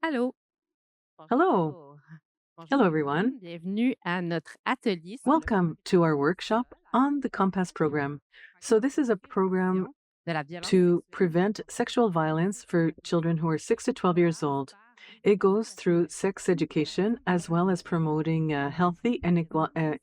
Allô. Hello. Bonjour. Hello, Bonjour tout le everyone. monde. Bienvenue à notre atelier sur le Welcome to our workshop on the Compass program. So, this is a program prévention de la violence to sexuelle prevent sexual violence for children who are 6 to 12 years old. It goes through sex education as well as promoting healthy and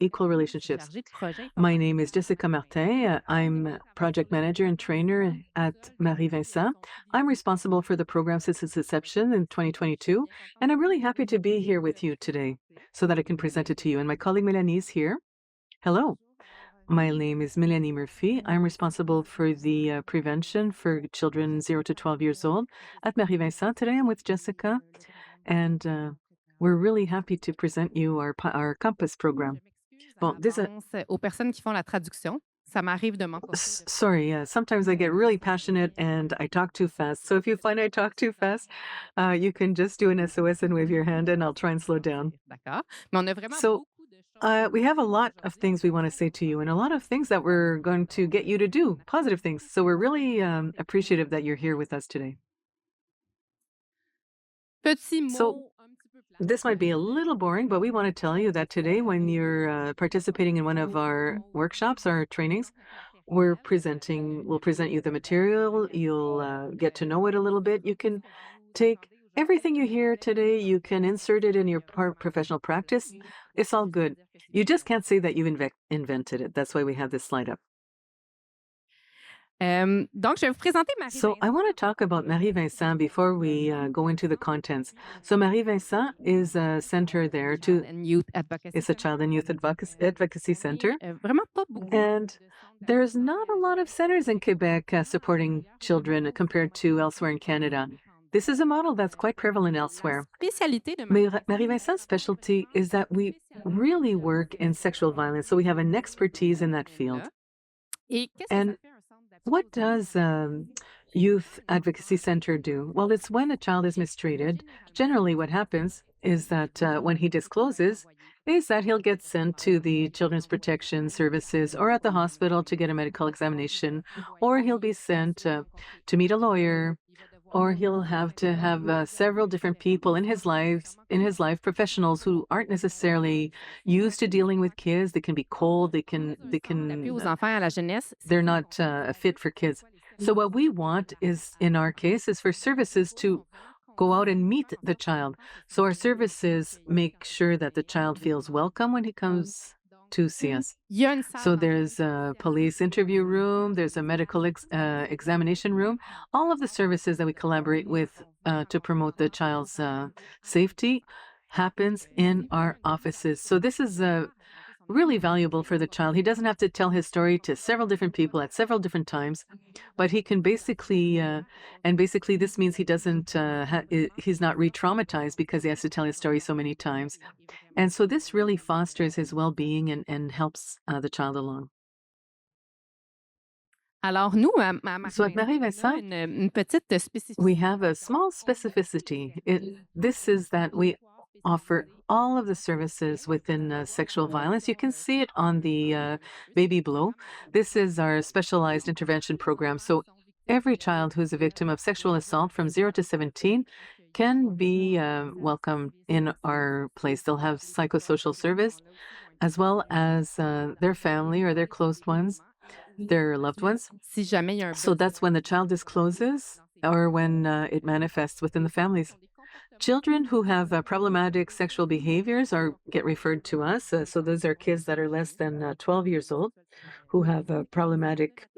equal relationships. chargée de projets My informatifs name is Jessica Martin. I'm project manager and trainer at Marie-Vincent. I'm responsible for the program since its inception in 2022, and I'm really happy to be here with you today so that I can present it to you. And my colleague Melanie is here. Hello. My name is Melanie Murphy. I'm responsible for the prevention for children 0 to 12 years old at Marie-Vincent. Today I'm with Jessica, and we're really happy to present you our Compass program. Je m'excuse à Bon, this l'avance aux personnes qui font la traduction. Ça m'arrive de m'emporter de Sorry, yeah. Sometimes I get really passionate and I talk too fast. So if you find I talk too fast, you can just do an SOS and wave your hand, and I'll try and slow down. d'accord, mais on a vraiment So beaucoup de choses we have a à lot of aujourd'hui things we want to say to you, and a lot of things that we're going to get you to do, positive things. So we're really appreciative that you're here with us today. Petit So mot un petit peu plate. this might be a little boring, but we want to tell you that today, when you're participating in one of our workshops, our trainings, we'll present you the material. You'll get to know it a little bit. You can take everything you hear today, you can insert it in your professional practice. It's all good. You just can't say that you invented it. That's why we have this slide up. Donc, je vais vous présenter So I Marie-Vincent. want to talk about Marie-Vincent before we go into the contents. So Marie-Vincent is a center there Child to, and Youth Advocacy it's a child and youth advocacy On est, center. vraiment pas beaucoup And de centres there's d'action dans not la a lot région. of centers in Quebec supporting children compared to elsewhere in Canada. This is a model that's quite prevalent La elsewhere. spécialité de Marie-Vincent, Marie-Vincent's specialty is that we really work in sexual violence, so we have an expertise in that field. là. Et qu'est-ce que ça And fait un centre d'appui what aux enfants does Youth Advocacy Center do? Well, it's when a child is mistreated. généralement, Generally, what happens is that when he discloses, is that he'll get sent to the Children's Protection Services or at the hospital to get a medical examination, or he'll be sent to meet a lawyer, or he'll have to have several different people in his life, professionals who aren't necessarily used to dealing with kids. They can be cold. They d'appui can aux enfants et à la jeunesse, c'est they're qui not fit for kids. So what we want is, in our case, is for services to go out and meet the child. So our services make sure that the child feels welcome when he comes to see us. il y a une salle So there's d'entrevue a spéciale police interview room, there's a medical examination room, all of the services that we collaborate with to promote the child's safety happens in our offices. So this is really valuable for the child. He doesn't have to tell his story to several different people at several different times, but he can basically, and basically this means he doesn't, he's not re-traumatized because he has to tell his story so many times. And so this really fosters his well-being and helps the child along. Alors nous, à So at Marie-Vincent, on a Marie-Vincent, une petite we spécificité. have a small specificity. This is that we offer all of the services within sexual violence. You can see it on the baby blow. This is our specialized intervention program. So every child who's a victim of sexual assault from 0 to 17 can be welcomed in our place. They'll have psychosocial service as well as their family or their close ones, their loved ones. Si jamais il y a un So besoin that's when the child discloses or when it manifests within the families. Children who have problematic sexual behaviors are get referred to us. So those are kids that are less than 12 years old who have problematic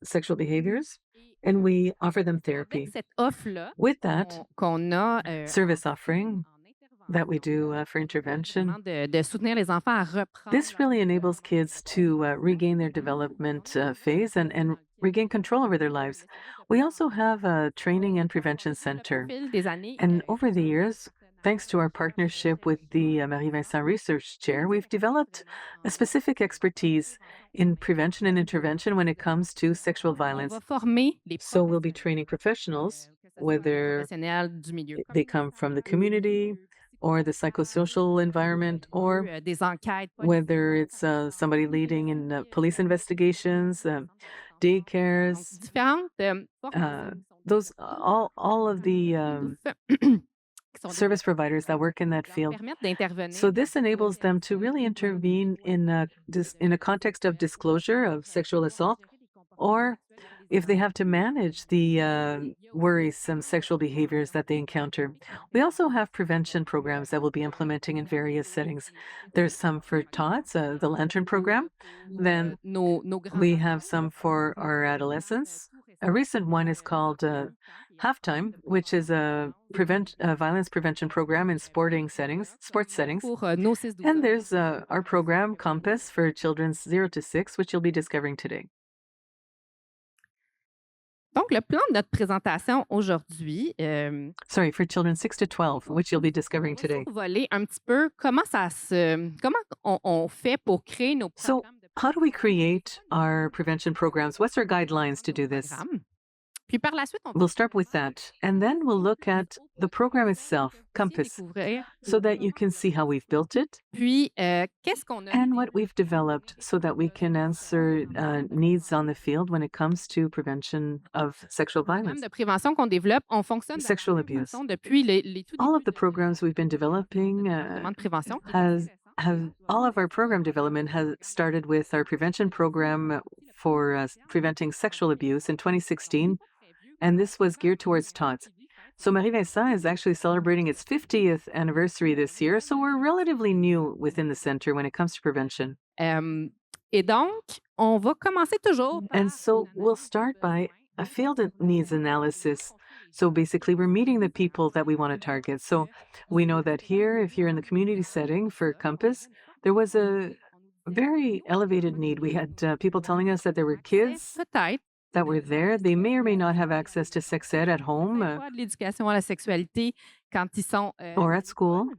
sexual behaviors, and we offer them avec therapy. cette offre-là With that qu'on a, service offering en that we intervention, do for intervention, vraiment de soutenir les enfants à reprendre this leur really enables développement kids to regain their development phase and regain control over their lives. We also have a training and prevention au center. fil des années, And over the grâce à years, notre thanks partenariat to our avec partnership with the Marie-Vincent Research Chair, we've developed a specific expertise in prevention and intervention when it comes to sexual on va violence. former des So we'll be professionnels, training professionals, que ce soit des whether professionnels du milieu they come from the communautaire, community milieu or the psychosocial, psychosocial environment, or des enquêtes whether policières, it's somebody leading in police investigations, donc daycares, différentes uh, formations qui sont those développées all of the tous qui sont service développés providers that work in that leur field. permettent d'intervenir So dans this des enables them to situations really intervene où in in a context of disclosure of sexual assault, or if they have to manage the worrisome sexual behaviors that they encounter. We also have prevention programs that we'll be implementing in various settings. There's some for tots, the Lanterne program. Then nos we have grands-enfants some for our adolescents. A recent one is called Halftime, which is a violence prevention program in sports settings. pour nos 6-12 And ans. there's our program Compass for children's 0 to 6, which you'll be discovering today. Donc, le plan de notre présentation aujourd'hui, Sorry, for children 6 to 12, which you'll be discovering va today. survoler un petit peu comment on fait pour créer nos So, programmes de how do we prévention create our prevention programs? What's our guidelines to do this? programme. Puis par la suite, on va We'll start with également that. And then we'll look at the program itself, aussi Compass, découvrir so that you can see how we've built it puis qu'est-ce qu'on a and what we've développé developed so that we can answer needs on the field when it comes to prevention of sexual les programmes violence, de prévention qu'on développe, on fonctionne de la sexual même abuse. façon depuis les tout All of débuts the programs we've been de developing département de prévention qui est assez has récent. have all of our program development has started with our prevention program for preventing sexual abuse in 2016, and this was geared towards tots. So Marie-Vincent is actually celebrating its 50th anniversary this year, so we're relatively new within the center when it comes to prevention. Et donc, on va commencer toujours par And so une we'll analyse start de by besoins a field needs analysis. So basically, we're meeting the people that we want to target. So we know that here, if you're in the community setting for Compass, there was a very elevated need. We had people telling us that there were accès kids peut-être that were there. They may or may not have access to sex ed at home pas de l'éducation à la sexualité quand ils sont, or à at school. l'école.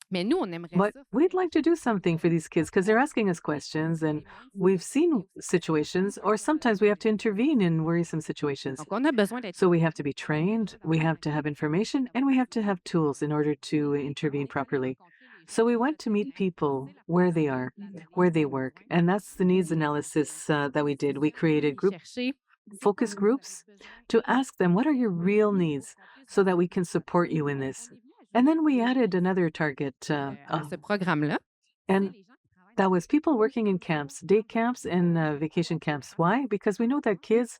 Mais nous, on aimerait But ça we'd faire like to do something for these kids because they're asking us questions, and we've seen situations, or sometimes we have to intervene in worrisome situations. donc on a besoin d'être So we have to be trained, we have to have information, and we have to have tools in order to intervene properly. So we went to meet people where they are, where they work, and that's the needs analysis that we did. We created aller group chercher focus groups to ask them, what are your real needs so that we can support you in this? And then we added another target, à ce programme-là. and that was people working in camps, day camps and vacation camps. Why? Because we know that kids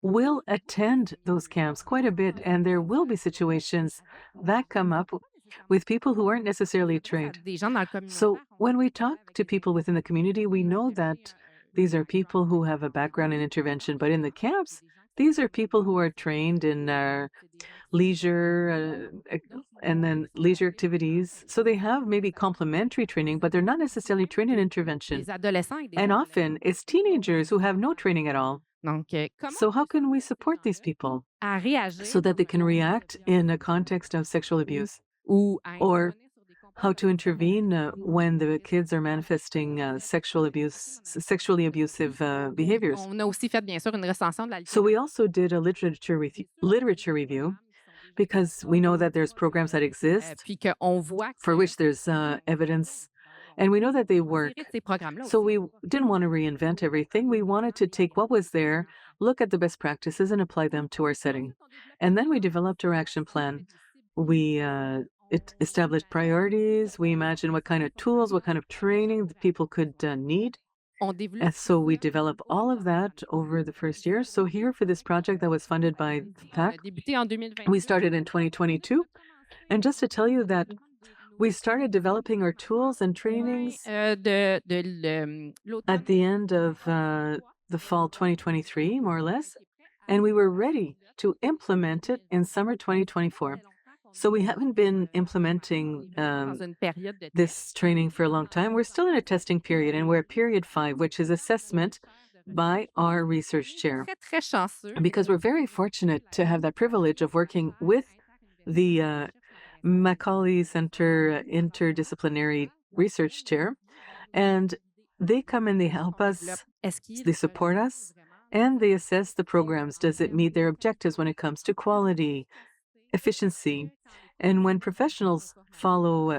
will attend those camps quite a bit, and there will be situations that come up with people who aren't necessarily trained. Des gens dans le So communautaire, when we talk to people within the community, we know that these are people who have a background in intervention, but in the camps, these are people who are trained in leisure and then leisure activities. So they have maybe complementary training, but they're not necessarily trained in intervention. des adolescents et des And adolescentes. often it's teenagers who have no training at all. Donc, comment So on how peut can we supporter ces support these gens-là people à réagir so that dans they un can contexte react de in a violence context of sexual abuse? ou à Or intervenir sur des how to comportements intervene when the kids are manifesting sexually abusive behaviors? On a aussi fait, bien sûr, une recension de la So we littérature. also did a literature review because we know that there's programs that exist Puis qu'on voit for que which there's evidence, and we know that they on s'est work. inspiré de ces programmes-là So aussi. we didn't want to reinvent everything. We wanted to take what was there, look at the best practices, and apply them to our setting. And then we developed our action plan. We established priorities. We imagined what kind of tools, what kind of training the people could need. On développe And so we ça develop all of that over the first year. So here for this project that was funded by on a PAC, débuté en 2022. we started in 2022. And just to tell you that we started developing our tools and trainings L'automne at the end of the fall 2023, more or less, and we were ready to implement it in summer 2024. So we haven't been implementing dans une période de test. this training for a long time. We're still in a testing period, and we're at period 5, which is assessment by our research chair. Très, très chanceux. Because we're very fortunate to have that privilege of working with the Macaulay Center Interdisciplinary Research Chair, and they come and they help us, they support us, and they assess the programs. Does it meet their objectives when it comes to quality, efficiency? And when professionals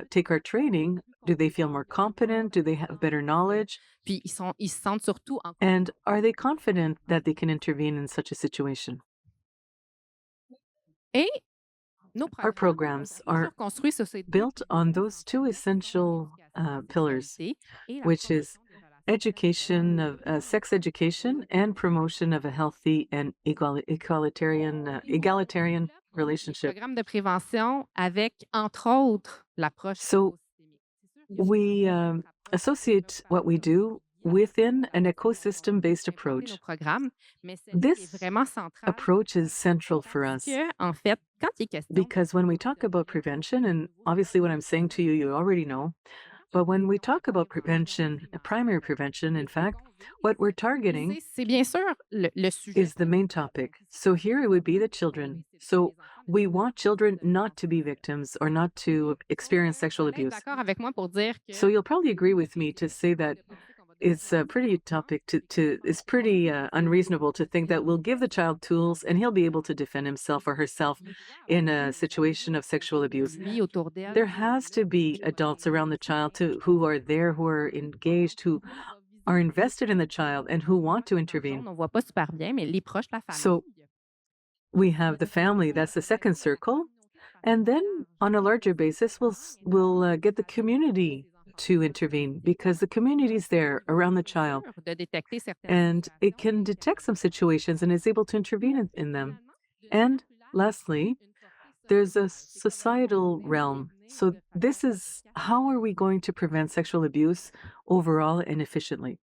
take our training, do they feel more competent? Do they have better knowledge? Puis ils se sentent surtout en And are they confident that they can intervene in such a situation? et nos Our programmes, programs bien sûr, are construits sur ces 2 built on piliers those two essentiels, la essential sensibilisation à la pillars, sexualité et la which is promotion des relations saines. education of sex education and promotion of a healthy and egalitarian Les relationship. programmes de prévention avec, entre autres, l'approche So écosystémique. C'est sûr que si we on rapproche le associate what we développement do via la within an sexualité, on va ecosystem-based implanter nos approach. programmes, mais celle-là, elle est This vraiment centrale approach is central for parce us que, en fait, quand il est question de because when we talk de about d'introduire prevention, de and nouveaux obviously what supports I'm saying to you, you already know, but when we talk about prevention, primary prevention, in fact, what we're targeting c'est bien sûr le sujet is the main principal. topic. Puis si So on here it veut would be vraiment the contrôler children. So les enfants, we c'est want important children de not to be sensibiliser. victims or not to experience Vous sexual allez être abuse. d'accord avec moi pour dire So que you'll probably agree with me to say c'est that de penser qu'on va donner it's des a outils à pretty l'enfant, topic c'est extrêmement it's faux. pretty unreasonable to think that we'll give the child tools and he'll be able to defend himself or herself Il doit in avoir a des situation of adultes sexual autour de abuse. lui, autour d'elle, There qui sont has là to pour be adults accompagner, around the pour child soutenir. who are there, who are engaged, who Nous, on va viser are les invested in the proches, child, and on who le want voit to dans le intervene. jaune, on voit pas super bien, mais les proches, la So famille. we have the family, that's the second circle. And then on a larger basis, we'll get the community to intervene because the community is there around the child De détecter certaines and it situations can et detect some d'intervenir. situations and is able to intervene in them. Également, d'une And manière plus large, lastly, une portée there's a sociétale. C'est comment est-ce qu'on societal va realm. intervenir So de façon this is efficace how are et we going to prevent sexual abuse overall and efficiently?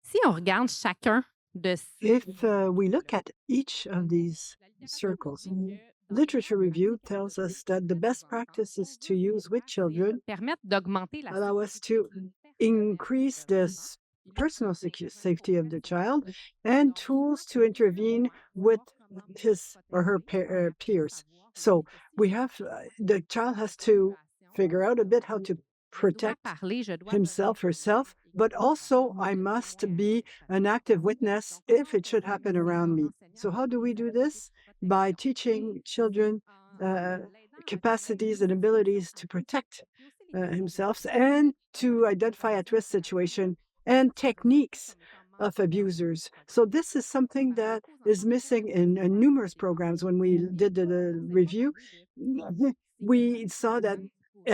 si on regarde chacun de ces If we look piliers-là, at each of these la littérature nous circles, dit que dans le literature meilleur des review cas, tells les us that the techniques de best prévention, ce qu'on practices to veut use with vraiment, c'est children permettre d'augmenter la allow us sécurité to personnelle increase de the l'enfant et de personal d'intervenir safety of the auprès child de ses pairs. and Donc, je veux tools to un peu intervene with voir comment mieux his or her protéger sans peers. savoir So que si we on have applique the child has une to évaluation, figure out a bit how to je dois protect parler, je dois donner himself, des herself, exemples et but also I être must témoin be an actif. active witness Donc, comment if it est-ce should qu'on happen fait ça around en me. enseignant So, aux how do enfants we les do habiletés de this? By protection, teaching children l'aidant à reconnaître capacities les and situations abilities à to risque, protect puis aussi les techniques himself and to identify at risk situation and techniques comme étant of mentionnées dans les abusers. So, programmes. this is something Par that exemple, aux is enfants qui missing sont in sexuellement numerous violents, programs. When we il did the conseille pas review, parler de c'est we qui saw that pourrait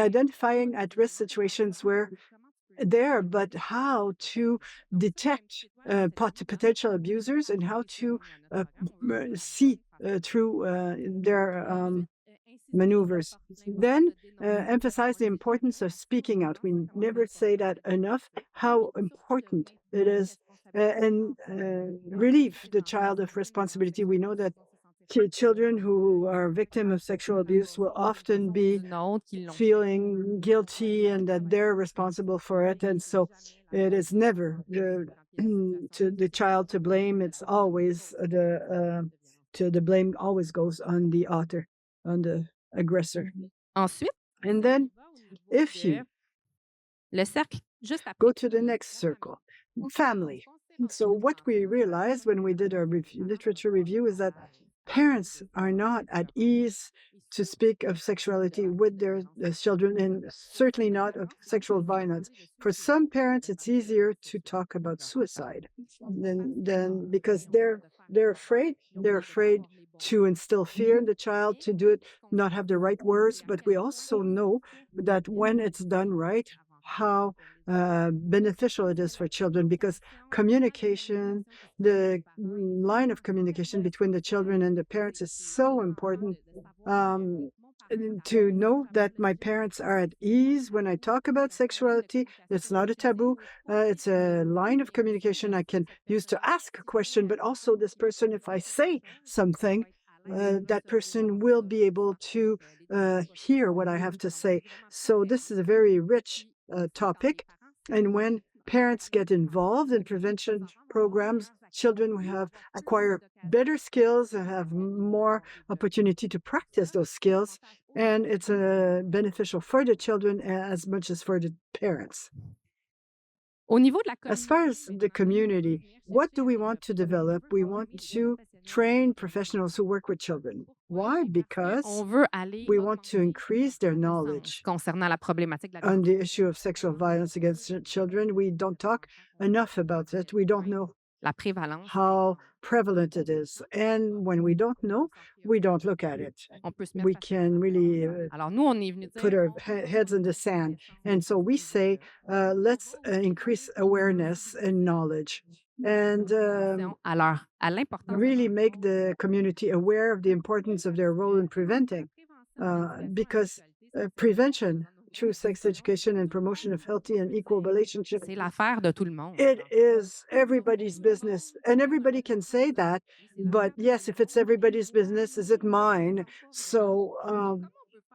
identifying at risk potentiellement être situations dangereux, were comment tu peux les there, protéger. but how to Donc ça, detect c'est quoi la technique dans potential abusers and how qui est to soutenue à notre programme? On va see faire ça. through their Ensuite, insister sur maneuvers. l'importance Then de dénoncer emphasize the importance of speaking out. We never say that enough, how et surtout de important relier it la is, responsabilité and de relieve ces the enfants child of de la responsibility. We know responsabilité that de se sentir coupable children who are victims of sexual abuse will d'une often façon ou be d'une autre qu'ils l'ont fait. feeling guilty and that they're responsible for it. And so it is never Quand il y a une situation to the child to blame. It's always the blame always goes on the author, on the aggressor. Ensuite, And si on y then va au niveau if de you le cercle juste go après to the next la famille. circle, family. On s'est rendu So compte what we realized when we did our literature review is that parents are not at ease to speak of sexuality with their children and certainly not of sexual violence. For some parents, it's easier to talk about suicide than because they're afraid. They're afraid to instill fear in the child, to do it, not have the right words. But we also know that when it's done right, how beneficial it is for children because communication, the line of communication between the children and the parents is so important. To know that my parents are at ease when I talk about sexuality, it's not a taboo. It's a line of communication I can use to ask a question, but also this person, if I say something, that person will be able to hear what I have to say. So this is a very rich topic. And when parents get involved in prevention programs, children will have acquire better skills and have more opportunity to practice those skills. And it's beneficial for the children as much as for the parents. Au niveau de la As far communauté, as the community, what do we want to develop? We want to train professionals who work with children. Why? Because on veut aller we want to increase their knowledge concernant la problématique de la on the violence issue of sexual violence against children. We don't talk enough about it. We don't know la prévalence how prevalent it is. And when we don't know, we don't look at it. On peut se mettre We can really Alors nous, on est venu put dire our heads in the sand. And so we say, let's increase awareness and knowledge and à l'importance really make the community aware of the importance of their role in preventing. Because prevention through sex education and promotion of healthy and equal relationships, c'est l'affaire de tout le monde. it is everybody's business. And everybody can say that. But yes, if it's everybody's business, is it mine? So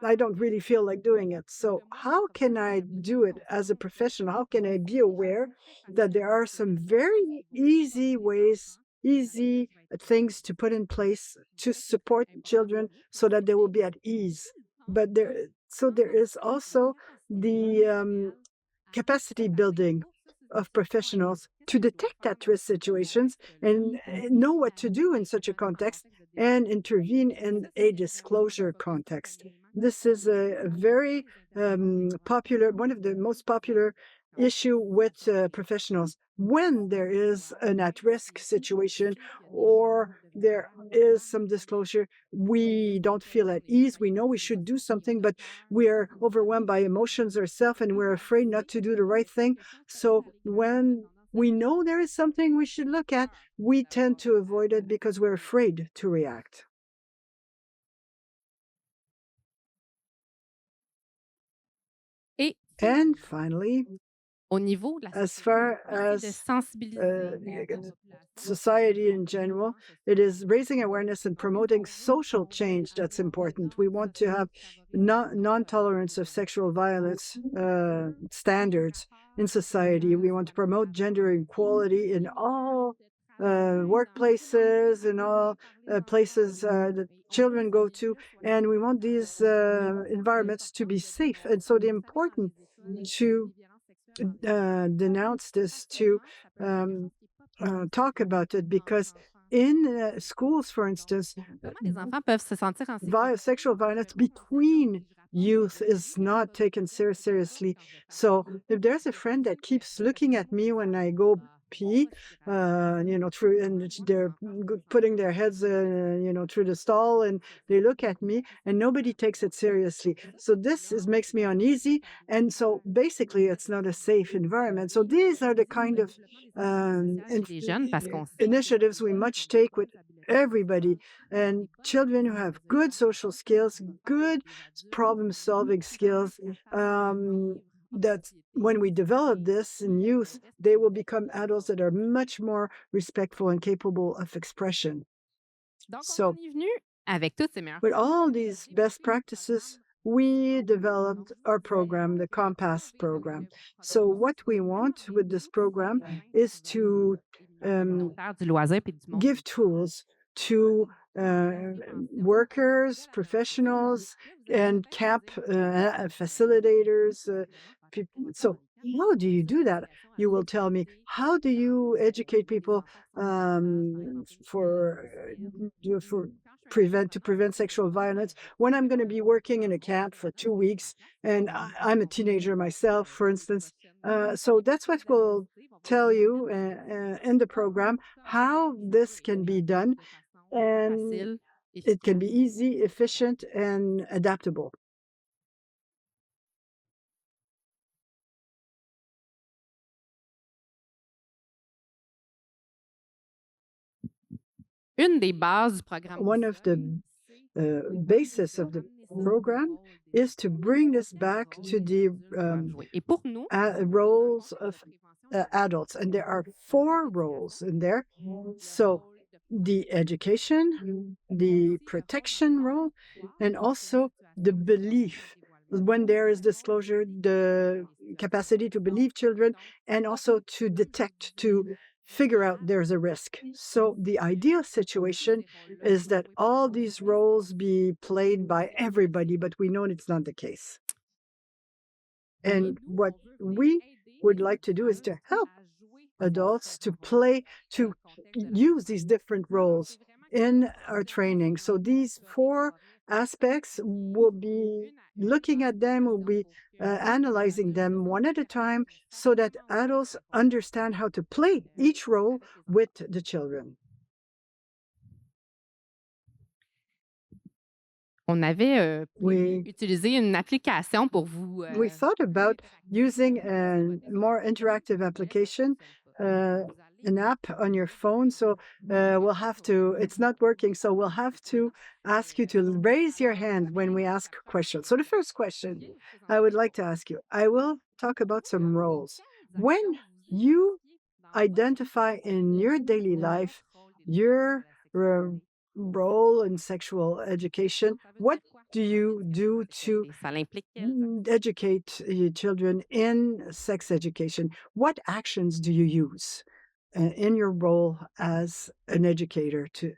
I don't really feel like doing it. So how can I do it as a professional? How can I be aware that there are some very easy ways, easy things to put in place to support children so that they will be at ease? But there is also the capacity building of professionals to detect at-risk situations and know what to do in such a context and intervene in a disclosure context. This is a very popular, one of the most popular issue with professionals. When there is an at-risk situation or there is some disclosure, we don't feel at ease. We know we should do something, but we are overwhelmed by emotions ourselves and we're afraid not to do the right thing. So when we know there is something we should look at, we tend to avoid it because we're afraid to react. And finally, Au niveau de la as far de as sensibiliser society in general, it is raising awareness and promoting social change that's important. We want to have non-tolerance of sexual violence standards in society. We want to promote gender equality in all workplaces and all places that children go to, and we want these environments to be safe. And so the important to denounce this, to talk about it, because in schools, for instance, comment les enfants peuvent se sentir en sécurité sexual violence between youth is not taken seriously. So if there's a friend that keeps looking at me when I go pee, through, and they're putting their heads, through the stall, and they look at me, and nobody takes it seriously. So this makes me uneasy, and so basically, it's not a safe environment. So these are the kind of des jeunes parce qu'on sait initiatives we must take with everybody, and children who have good social skills, good problem-solving skills, that when we develop this in youth, they will become adults that are much more respectful and capable of expression. Donc, So, on est venu avec toutes ces meilleures with all these best practices, we developed our program, the Compass program. So what we want with this program is to faire du loisir puis du monde. give tools to workers, professionals, and camp facilitators. So how do you do that? You will tell me. How do you educate people to prevent sexual violence when I'm going to be working in a camp for 2 weeks and I'm a teenager myself, for instance? So that's what we'll tell you in the program, how this can be done, and Facile, it can be easy, efficient, and adaptable. Une des bases du programme One of the basis of the program is to bring this back to the Et pour nous, roles of adults, and there are 4 roles in there. So the education, the protection role, and also the belief. When there is disclosure, the capacity to believe children, and also to detect, to figure out there's a risk. So the ideal situation is that all these roles be played by everybody, but we know it's not the case. And what we would like to do is to help adults to use these different roles in our training. So these 4 aspects, will be looking at them, will be analyzing them one at a time so that adults understand how to play each role with the children. On avait, prévu We utiliser une application pour we thought about using a more interactive application, an app on your phone. So we'll have to, it's not working. So we'll have to ask you to raise your hand when we ask questions. So the first question I would like to ask you, I will talk about some roles. When you identify in your daily life your uh, role in sexual education, what do you do to ça l'implique educate your children in sex education? What actions do you use in your role as an educator to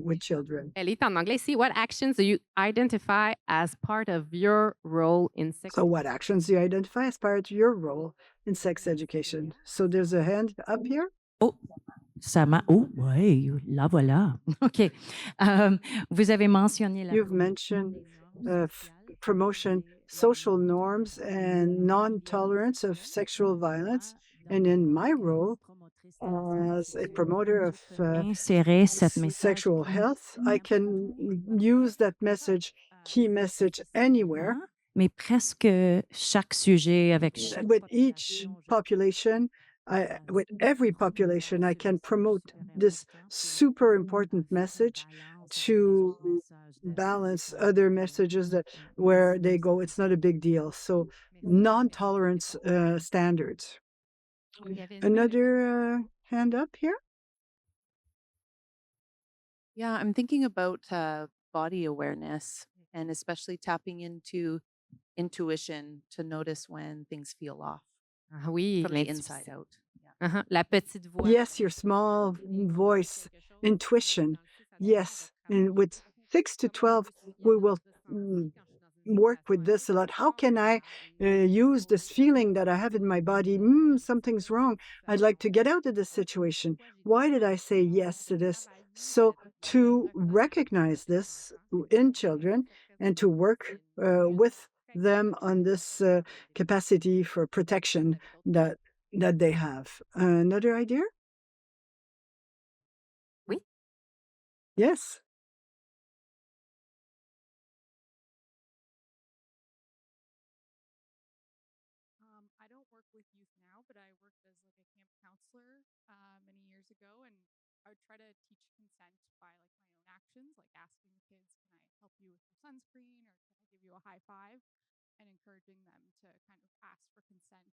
with children? elle est en anglais ici. What actions do you identify as part of your role in sex So, what actions do you identify as part of your role in sex education? So, there's a hand up here. Oh, oh, oui, la voilà. OK. Vous avez mentionné la You've mentioned promotion, social norms, and non-tolerance of sexual violence. And in my role as a promoter of insérer cette message sexual health, I can use that message, key message, anywhere. mais presque chaque sujet avec With each population, with every population, I can promote this super important message to balance other messages that where they go, it's not a big deal. So non-tolerance standards. Another hand up here. Yeah, I'm thinking about body awareness and especially tapping into intuition to notice when things feel off Ah oui, from the inside out. Yeah. La petite voix. Yes, your small voice, intuition. Yes, and with 6 to 12, we will work with this a lot. How can I use this feeling that I have in my body? Something's wrong. I'd like to get out of this situation. Why did I say yes to this? So to recognize this in children and to work with them on this capacity for protection that they have. Another idea? Oui. Yes. I don't work with youth now, but I worked as like a camp counselor many years ago, and I would try to teach consent by like my own actions, like asking the kids, "Can I help you with your sunscreen?" or "Can I give you a high five?" and encouraging them to kind of ask for consent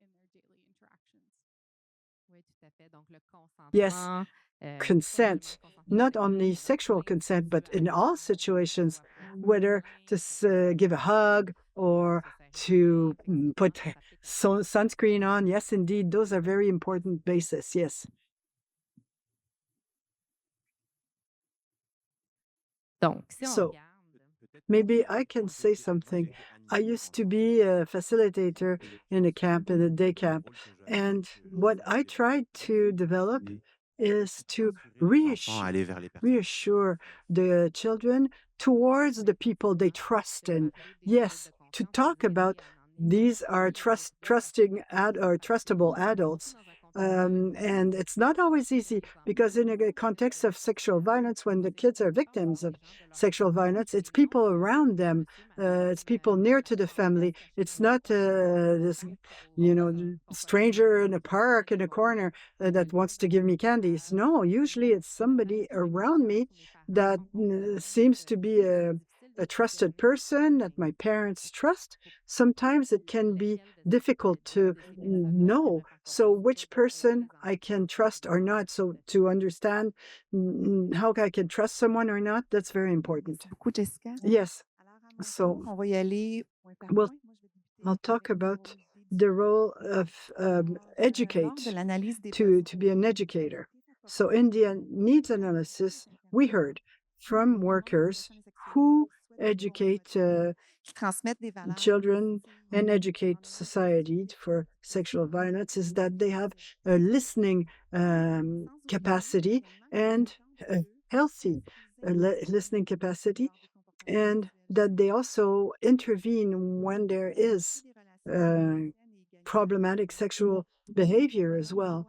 in their daily interactions. Oui, tout à fait. Donc le Yes. consentement, Consent, not only sexual consent, but in all situations, whether to give a hug or to put sunscreen on. Yes, indeed, those are very important bases. Yes. donc si on So, regarde maybe I can say something. I used to be a facilitator in a camp, in a day camp, and what I tried to develop is to reassure the children towards the people they trust in. Yes, to talk about these are trusting or trustable adults. And it's not always easy because in a context of sexual violence, when the kids are victims of sexual violence, it's people around them, it's people near to the family. It's not this, stranger in a park in a corner that wants to give me candies. No, usually it's somebody around me that seems to be a trusted person that my parents trust. Sometimes it can be difficult to know. So which person I can trust or not. So to understand how I can trust someone or not, that's very important. Beaucoup, Jessica. Yes. So On va y aller point par Well, point. Moi, je vais débuter I'll talk about the role of lors de educate l'analyse des to be an educator. So in the needs analysis, we heard from workers who educate qui transmettent des valeurs children and educate society for sexual violence is that they have a listening capacity and a healthy listening capacity, and that they also intervene when there is problematic sexual behavior as well.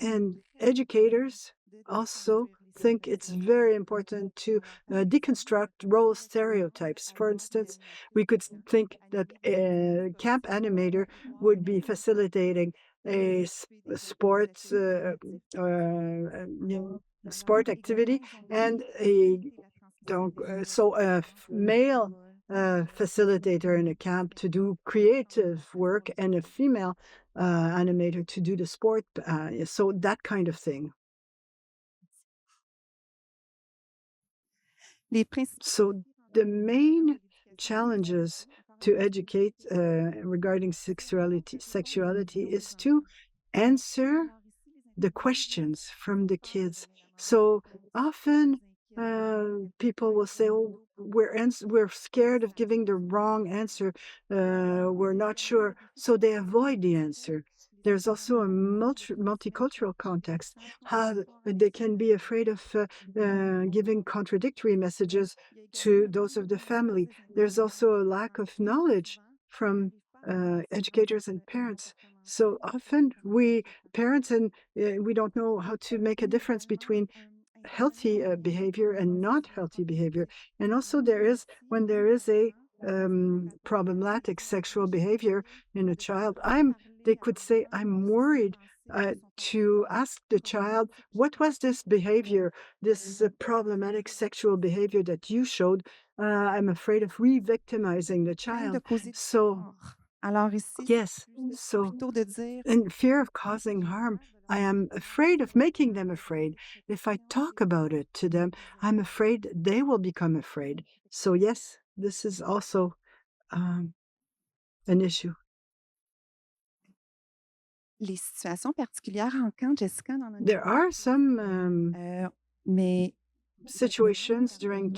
And educators also think it's very important to deconstruct role stereotypes. For instance, we could think that a camp animator would be facilitating a sports sport activity and a male facilitator in a camp to do creative work and a female animator to do the sport. So that kind of thing. So the main challenges to educate regarding sexuality is to answer the questions from the kids. So often people will say, "Oh, we're scared of giving the wrong answer. We're not sure," so they avoid the answer. There's also a multicultural context. How they can be afraid of giving contradictory messages to those of the family. There's also a lack of knowledge from educators and parents. So often we parents and we don't know how to make a difference between healthy behavior and not healthy behavior. And also when there is a problematic sexual behavior in a child, they could say, I'm worried to ask the child, what was this behavior, this problematic sexual behavior that you showed? I'm afraid of re-victimizing the child. So, yes, so in fear of causing harm, I am afraid of making them afraid. If I talk about it to them, I'm afraid they will become afraid. So, yes, this is also an issue. There are some situations during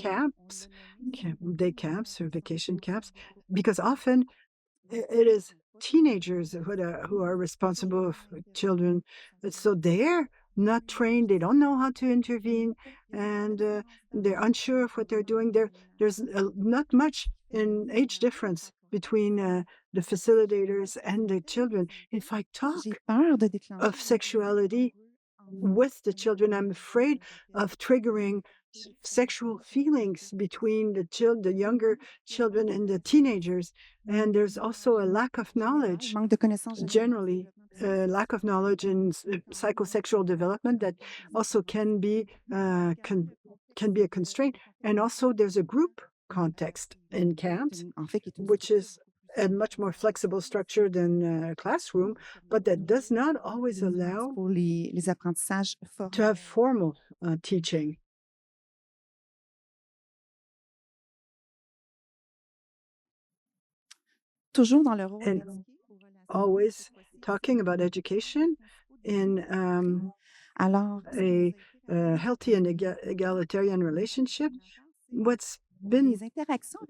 day camps or vacation camps, because often it is teenagers who are responsible for children. So they're not trained. They don't know how to intervene, and they're unsure of what they're doing. There's not much in age difference between the facilitators and the children. If I talk of sexuality with the children, I'm afraid of triggering sexual feelings between the younger children and the teenagers. And there's also a lack of knowledge, generally, lack of knowledge in psychosexual development that also can be a constraint. And also there's a group context in camps, which is a much more flexible structure than a classroom, but that does not always allow to have formal teaching. And always talking about education in a healthy and egalitarian relationship. What's been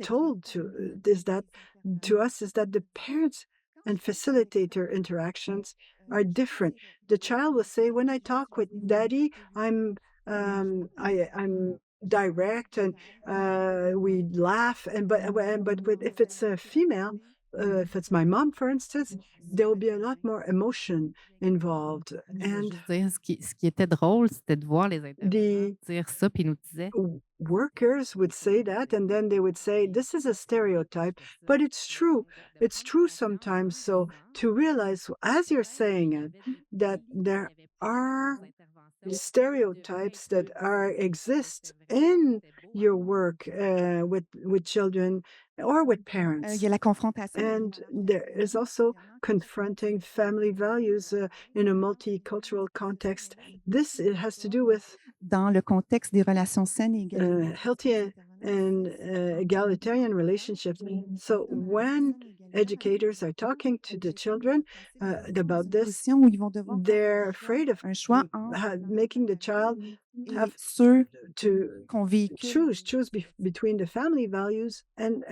told to us is that the parents and facilitator interactions are different. The child will say, "When I talk with daddy, I'm direct and we laugh." But if it's a female, if it's my mom, for instance, there will be a lot more emotion involved. And Ce qui était drôle, c'était de voir les intervenants the dire ça, puis ils nous disaient workers would say that, and then they would say, this is a stereotype, but it's true. It's true sometimes. So to realize, as you're saying it, that there are stereotypes that exist in your work with children or with parents. And there is also confronting family values in a multicultural context. It has to do with healthy and egalitarian relationships. So when educators are talking to the children about this, they're afraid of making the child have to choose between the family values and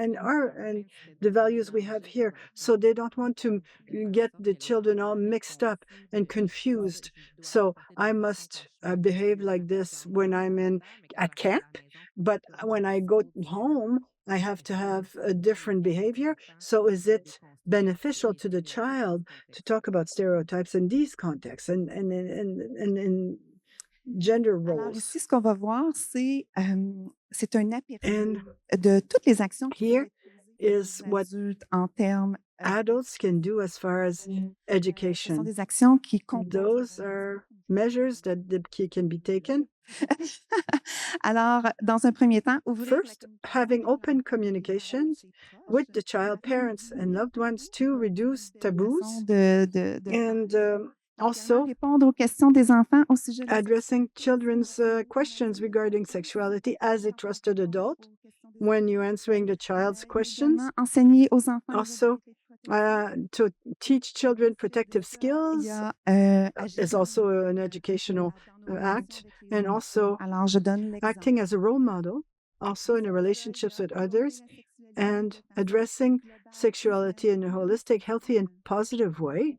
the values we have here. So they don't want to get the children all mixed up and confused. So I must behave like this when I'm at camp, but when I go home, I have to have a different behavior. So is it beneficial to the child to talk about stereotypes in these contexts? And gender Alors roles. ici, ce qu'on va voir, c'est un aperçu And de toutes les actions qui peuvent here être posées is par les what adultes en termes adults can do as far as ce sont education. des actions qui composent la Those relation are measures that can be taken. Alors, dans un premier temps, ouvrir la First, communication having avec open l'enfant communications ses proches, with the child, parents, and loved ones to reduce une belle façon taboos de and également also répondre aux questions des enfants au sujet de la addressing sexualité. children's questions regarding sexuality as a trusted adult when you're answering the child's questions. Également, enseigner aux enfants les Also, habiletés protectrices. to teach children protective Il skills y a agir is also an educational dans nos act, relations avec les and autres. also Alors, je donne l'exemple. acting as a role model, also in the relationships with others, and addressing sexuality in a holistic, healthy, and positive way,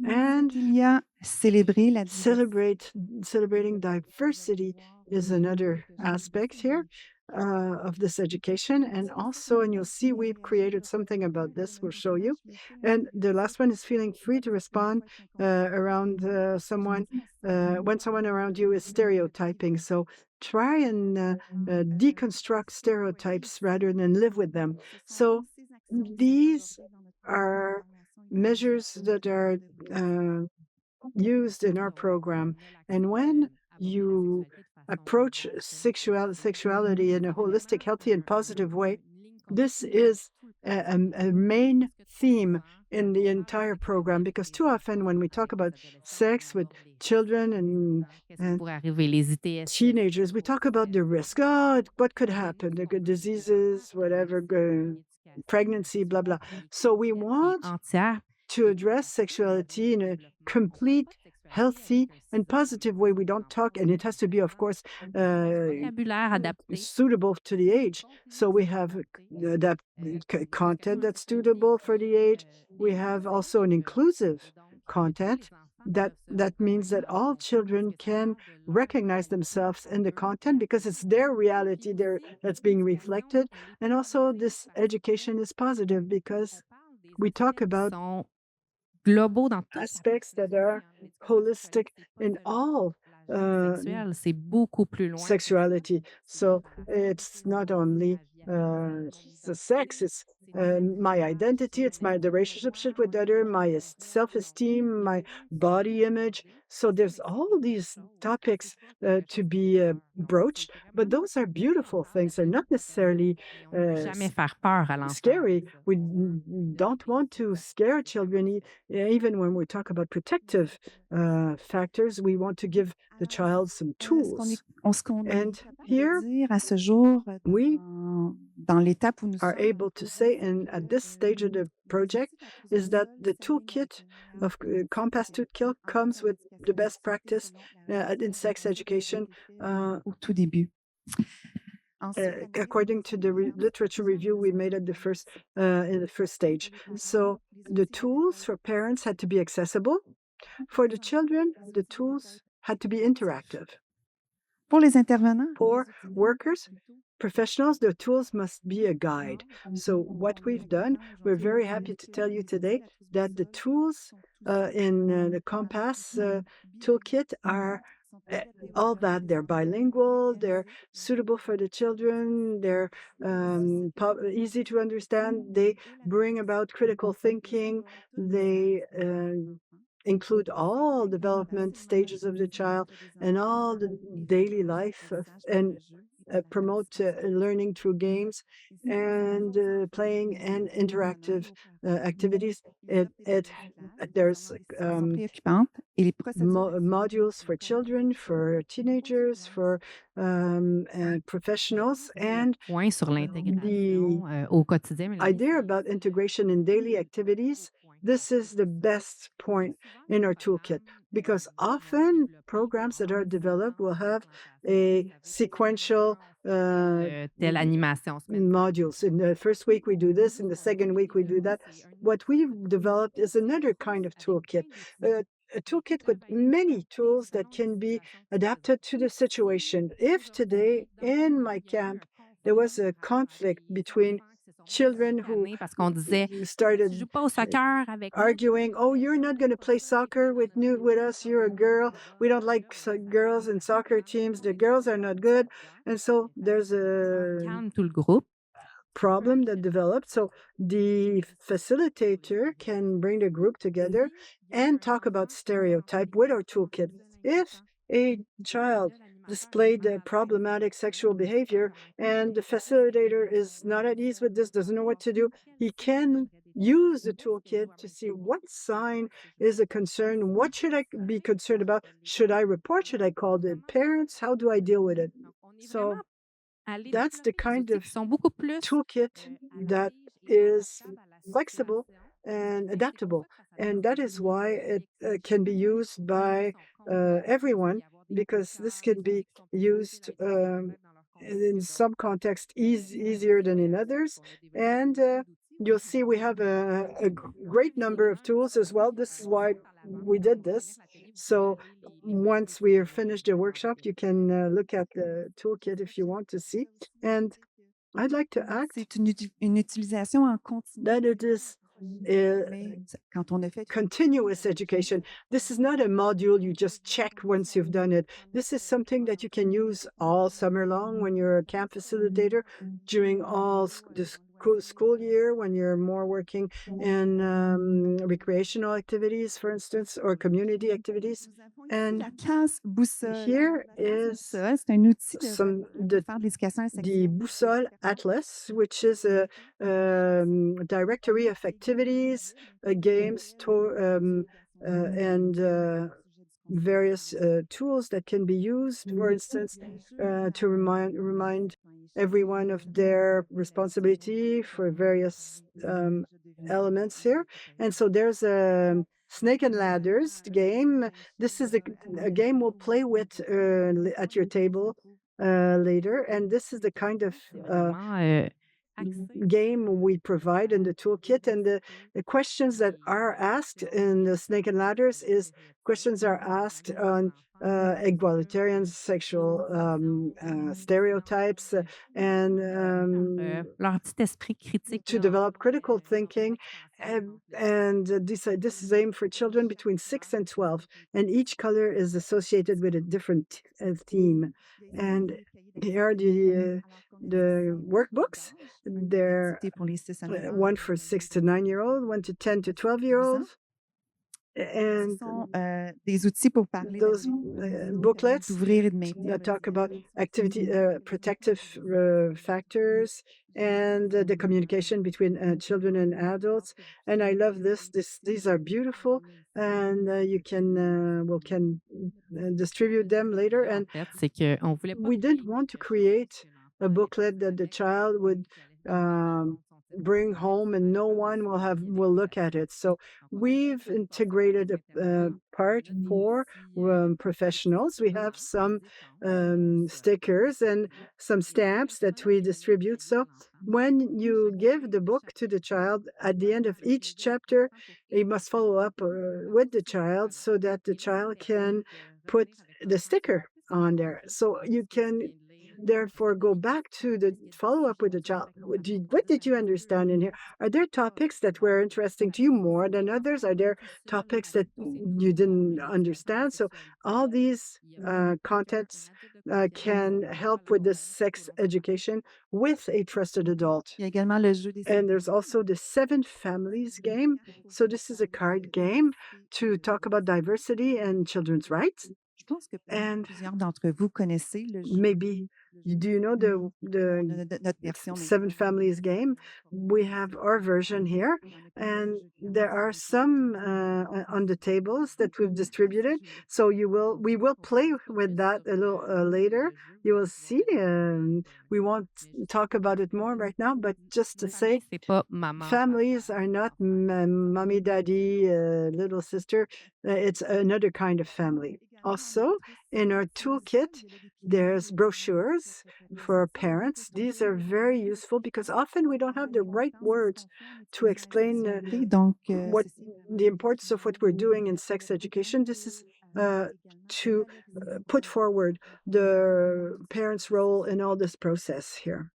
and Il y a célébrer la diversité. celebrating diversity is another aspect here of this education. And also, and you'll see we've created something about this, we'll show you. And the last one is feeling free to respond around someone when someone around you is stereotyping. So try and deconstruct stereotypes rather than live with them. So these are measures that are used in our program. And when you approach sexuality in a holistic, healthy, and positive way, this is a main theme in the entire program, because too often when we talk about sex with children and teenagers, we talk about the risk. Oh, what could happen? There could diseases, whatever, pregnancy, blah, blah. So we want to address sexuality in a complete, healthy, and positive way. We don't talk, and it has to be, of course, suitable to the age. So we have that content that's suitable for the age. We have also an inclusive content that means that all children can recognize themselves in the content because it's their reality there that's being reflected. And also this education is positive because we talk about aspects that are holistic in all sexuality. So it's not only the sex, it's my identity, it's the relationship with other, my self-esteem, my body image. So there's all these topics to be broached, but those are beautiful things. They're not necessarily scary. We don't want to scare children. Even when we talk about protective factors, we want to give the child some tools. And here à ce jour, we dans l'étape où nous are sommes, able to say, and at this stage of the project, is that the toolkit of Compass Toolkit comes with the best practice in sex education au tout début. according to the literature review we made at the first in the first stage. So the tools for parents had to be accessible. For the children, the tools had to be interactive. Pour les intervenants, For workers, professionals, the tools must be a guide. So what we've done, we're very happy to tell you today that the tools in the Compass toolkit are all that. They're bilingual, they're suitable for the children, they're easy to understand, they bring about critical thinking, they include all development stages of the child and all the daily life and promote learning through games and playing and interactive activities. There's modules for children, for teenagers, for professionals, and the idea about integration in daily activities. This is the best point in our toolkit because often programs that are developed will have a sequential modules. In the first week, we do this. In the second week, we do that. What we've developed is another kind of toolkit, a toolkit with many tools that can be adapted to the situation. If today in my camp, there was a conflict between children who Parce qu'on disait, tu started joues pas au soccer avec nous. arguing, "Oh, you're not going to play soccer with us. You're a girl. We don't like girls in soccer teams. The girls are not good." And so there's a Calme tout le groupe. problem that developed. So the facilitator can bring the group together and talk about stereotype with our toolkit. If a child displayed problematic sexual behavior and the facilitator is not at ease with this, doesn't know what to do, he can use the toolkit to see what sign is a concern. What should I be concerned about? Should I report? Should I call the parents? How do I deal with it? So that's the kind of toolkit that is flexible and adaptable. And that is why it can be used by everyone, because this can be used in some contexts easier than in others. And you'll see we have a great number of tools as well. This is why we did this. So once we are finished the workshop, you can look at the toolkit if you want to see. And I'd like to add C'est une utilisation en continu. that it is Quand on a fait continuous education. This is not a module you just check once you've done it. This is something that you can use all summer long when you're a camp facilitator, during all the school year, when you're more working in recreational activities, for instance, or community activities. And la classe Boussole. here La classe is Boussole, c'est un outil de some faire de l'éducation à the Boussole Atlas, which is a directory of activities, games, and various tools that can be used, for instance, to remind everyone of their responsibility for various elements here. And so there's a snake and ladders game. This is a game we'll play with at your table later. And this is the kind of game we provide in the toolkit. And the questions that are asked in the snake and ladders is questions are asked on egalitarian sexual stereotypes and leur petit esprit critique. to develop critical thinking. And this is aimed for children between 6 and 12, and each color is associated with a different theme. And here are the workbooks. They're pour les 6 à 9 ans. one for 6 to 9-year-old, one to 10 to 12-year-old. Ce And sont des outils pour parler those booklets d'ouvrir et de maintenir that le talk dialogue. about activity protective factors and the communication between children and adults. And I love these are beautiful, and you can distribute them later. And En fait, c'est qu'on voulait pas we didn't want to create a booklet that the child would bring home and no one will look at it. So we've integrated a part for professionals. We have some stickers and some stamps that we distribute. So when you give the book to the child, at the end of each chapter, you must follow up with the child so that the child can put the sticker on there. So you can therefore go back to the follow-up with the child. What did you understand in here? Are there topics that were interesting to you more than others? Are there topics that you didn't understand? So all these contents can help with the sex education with a trusted adult. Il y a également le jeu des And there's also the 7 Families game. So this is a card game to talk about diversity and children's rights. Je pense que And plusieurs d'entre vous connaissez le jeu. maybe do you know the Notre version. 7 Families game? We have our version here, and there are some on the tables that we've distributed. So we will play with that a little later. You will see. We won't talk about it more right now, but just to say, C'est pas maman. families are not mommy, daddy, little sister. It's another kind of family. Also, in our toolkit, there's brochures for parents. These are very useful because often we don't have the right words to explain Donc, what the importance of what we're doing in sex education. This is to put forward the parents' role in all this process here.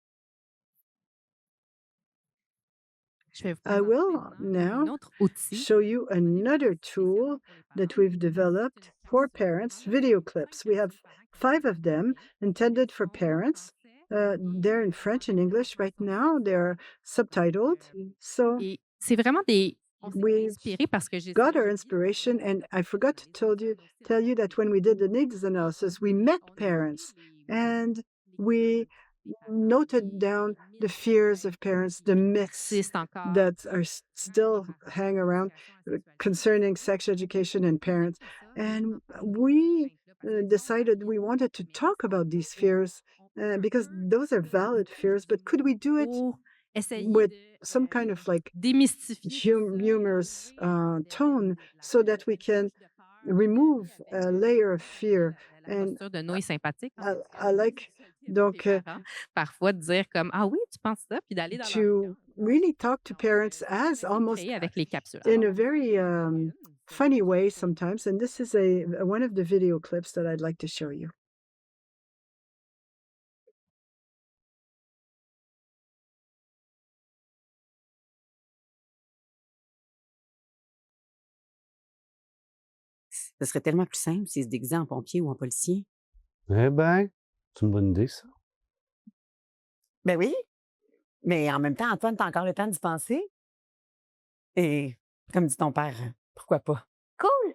Je vais vous I présenter will maintenant un now autre outil show you another tool that we've developed for parents, video clips. We have 5 of them intended for parents. They're in French and English right now. They're subtitled. So et c'est vraiment des on s'est we've inspiré parce que got our j'ai inspiration, and I forgot to tell you that when we did the needs analysis, we met parents and we noted down the fears of parents, the myths persiste encore that are still hang around concerning sex education and parents. And we decided we wanted to talk about these fears because those are valid fears, but could we do it pour essayer with de, some kind of like démystifier tout ça, humorous enlever tone so that we can couche de peur, remove avec a layer of fear? la And posture de nouilles sympathique, on dit I like donc les parents, parfois de dire comme: «Ah oui, tu penses ça?» puis d'aller dans leur to cœur. really talk to parents On as essaie de almost créer avec les capsules. in Alors, a very une, funny way sometimes. And this is a one of the video clips that I'd like to show you. Ce serait tellement plus simple s'ils se déguisaient en pompier ou en policier. Eh ben, c'est une bonne idée, ça. Ben oui, mais en même temps, Antoine, t'as encore le temps d'y penser. Et comme dit ton père, pourquoi pas? Cool!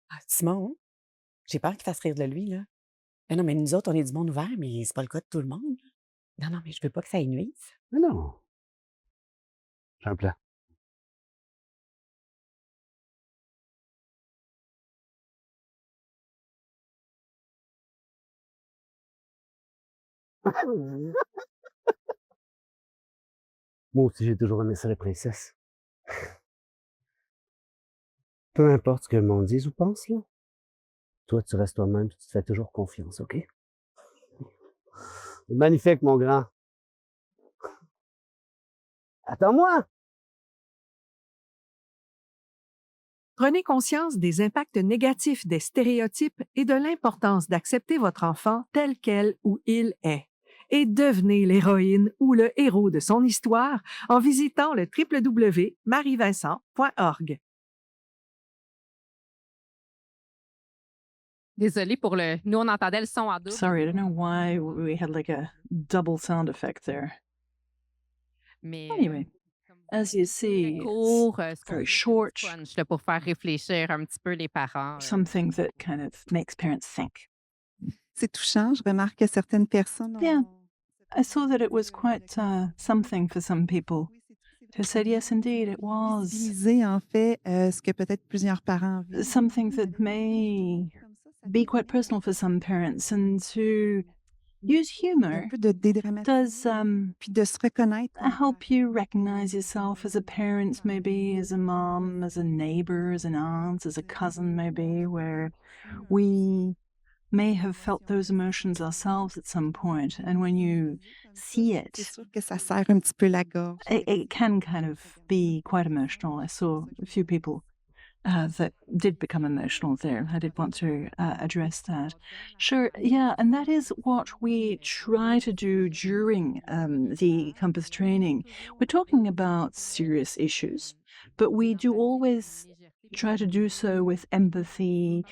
Ah, Simon, j'ai peur qu'il fasse rire de lui, là. Ben non, mais nous autres, on est du monde ouvert, mais c'est pas le cas de tout le monde. Non, non, mais je veux pas que ça y nuise. Mais non. J'ai un plan. Moi aussi, j'ai toujours aimé ça, les princesses. Peu importe ce que le monde dise ou pense, là. Toi, tu restes toi-même, tu te fais toujours confiance, OK? Magnifique, mon grand. Attends-moi! Prenez conscience des impacts négatifs des stéréotypes et de l'importance d'accepter votre enfant tel qu'elle ou il est. Et devenez l'héroïne ou le héros de son histoire en visitant le www.marievincent.org. Désolée pour le nous, on entendait le son en double. Sorry, I don't know why we had like a double sound effect there. Mais Anyway, as you see, it's court, ce qu'on very veut, c'est short, du punch, là, pour faire réfléchir un petit peu les parents. something that kind of makes parents think. C'est touchant. Je remarque que certaines personnes Yeah, ont I saw that it was quite something for some people who said, yes, indeed, it was visibiliser, en fait, ce que peut-être plusieurs parents vivent. something that may be quite personal for some parents, and to use Un humor peu de dédramatiser, does puis de se reconnaître. help you recognize yourself as a parent, maybe as a mom, as a neighbor, as an aunt, as a cousin, maybe, where we may have felt those emotions ourselves at some point. And when you see C'est it, sûr que ça serre un petit peu la gorge. it can kind of be quite emotional. I saw a few people that did become emotional there. I did want to address that. Sure, yeah, and that is what we try to do during the Compass training. We're talking about serious issues, but we do always try to do so with empathy,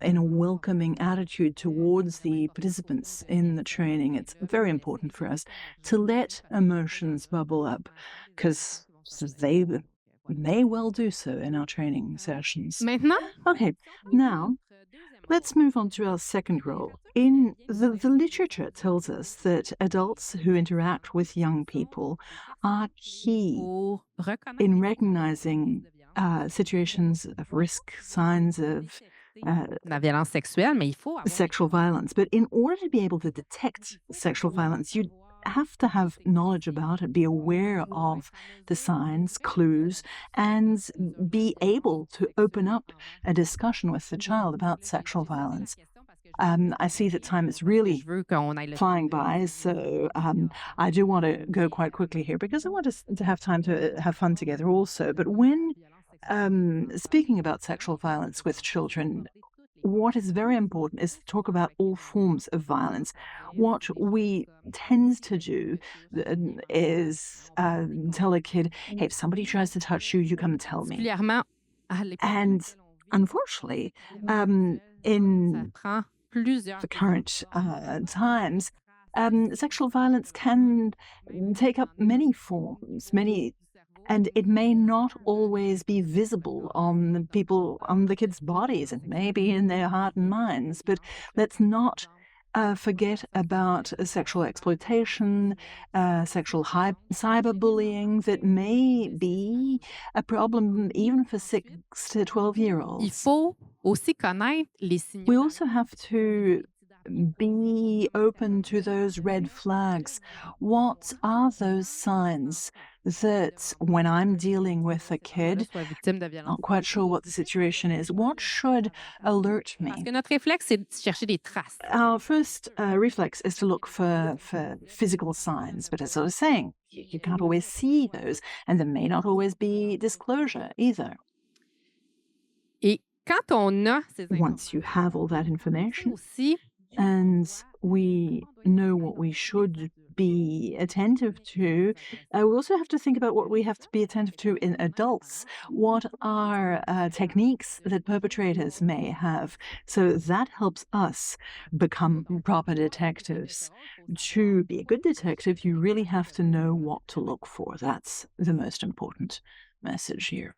in a welcoming attitude towards the participants in the training. It's very important for us to let emotions bubble up, because they may well do so in our training sessions. Maintenant, Okay, now let's move on to our second role. In the literature tells us that adults who interact with young people are key pour reconnaître in les recognizing situations of risk, signs of la violence sexuelle, mais il faut avoir sexual violence. But in order to be able to detect sexual violence, you have to have knowledge about it, be aware of the signs, clues, and be able to open up a discussion with the child about sexual violence. I see that time is really je veux qu'on aille le flying by, so I do want to go quite quickly here because I want us to have time to have fun together also. But when speaking about sexual violence with children, what is very important is to talk about all forms of violence. What we tend to do is tell a kid, hey, if somebody tries to touch you, you come and tell me. Particulièrement à l'époque à And laquelle on vit, unfortunately, ça in prend plusieurs the current times, sexual violence can take up many forms, and it may not always be visible on the kids' bodies. It may be in their heart and minds. But let's not forget about sexual exploitation, sexual cyberbullying that may be a problem even for 6 to 12-year-olds. Il faut aussi connaître les signaux. We also have to be open to those red flags. What are those signs that when I'm dealing with a kid, Soit victime de violence. not quite sure what the situation is, what should alert Parce me? que notre réflexe, c'est de chercher des traces. Our first reflex is to look for physical signs, but as I was saying, you can't always see those, and there may not always be disclosure either. Et quand on a ces Once you have all that information, aussi, and we know what we should be attentive to, we also have to think about what we have to be attentive to in adults. What are techniques that perpetrators may have? So that helps us become proper detectives. To be a good detective, you really have to know what to look for. That's the most important message here.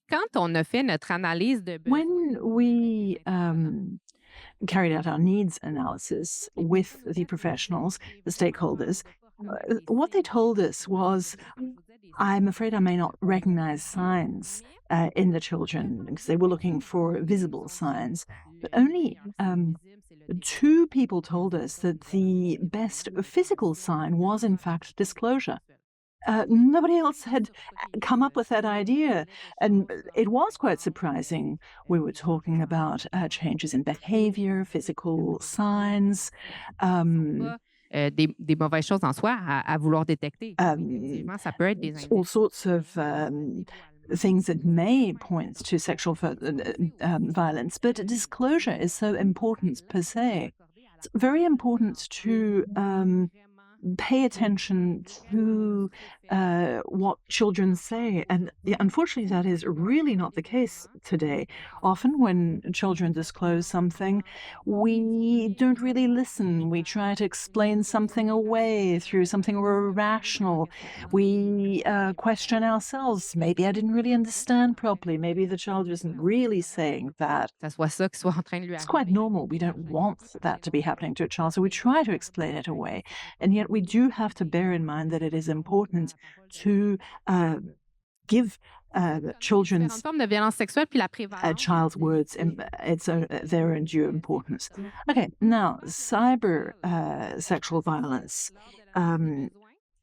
quand on a fait notre analyse de besoins, When we carried out our needs analysis with the professionals, the stakeholders, what they told us was, I'm afraid I may not recognize signs in the children, because they were looking for visible signs. But only 2 people told us that the best physical sign was, in fact, disclosure. Nobody else had come up with that idea, and it was quite surprising. We were talking about changes in behavior, physical signs, des mauvaises choses en soi à vouloir détecter. Effectivement, ça peut être des all indices. sorts of things that may point to sexual violence, but disclosure is so important per se. It's very important to pay attention to what children say. And unfortunately, that is really not the case today. Often when children disclose something, we don't really listen. We try to explain something away through something irrational. We question ourselves. Maybe I didn't really understand properly. Maybe the child isn't really saying that. Ça soit ça qui soit en train de lui It's quite arriver. normal. We don't want that to be happening to a child, so we try to explain it away. And yet we do have to bear in mind that it is important to give children's Différentes formes de violence sexuelle puis la prévalence. child's words their undue importance. Okay, now cyber sexual violence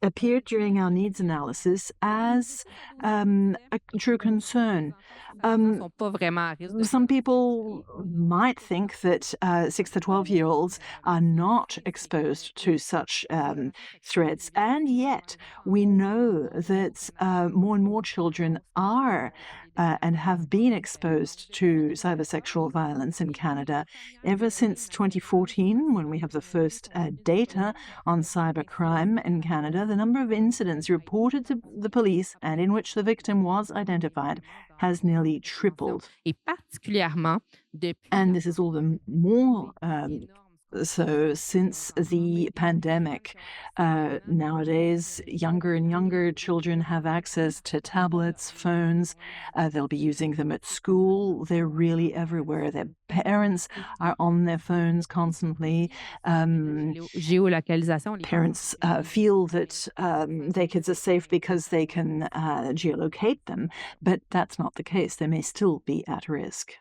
appeared during our needs analysis as a true concern. Sont pas vraiment à risque de Some people might think that 6 to 12-year-olds are not exposed to such threats, and yet we know that more and more children are and have been exposed to cybersexual violence in Canada ever since 2014, when we have the first data on cybercrime in Canada. The number of incidents reported to the police and in which the victim was identified has nearly tripled. Et particulièrement depuis And this is all the more so since the pandemic. Nowadays, younger and younger children have access to tablets, phones. They'll be using them at school. They're really everywhere. Their parents are on their phones constantly. géolocalisation. les Parents feel that their kids are safe because they can geolocate them, but that's not the case. They may still be at risk.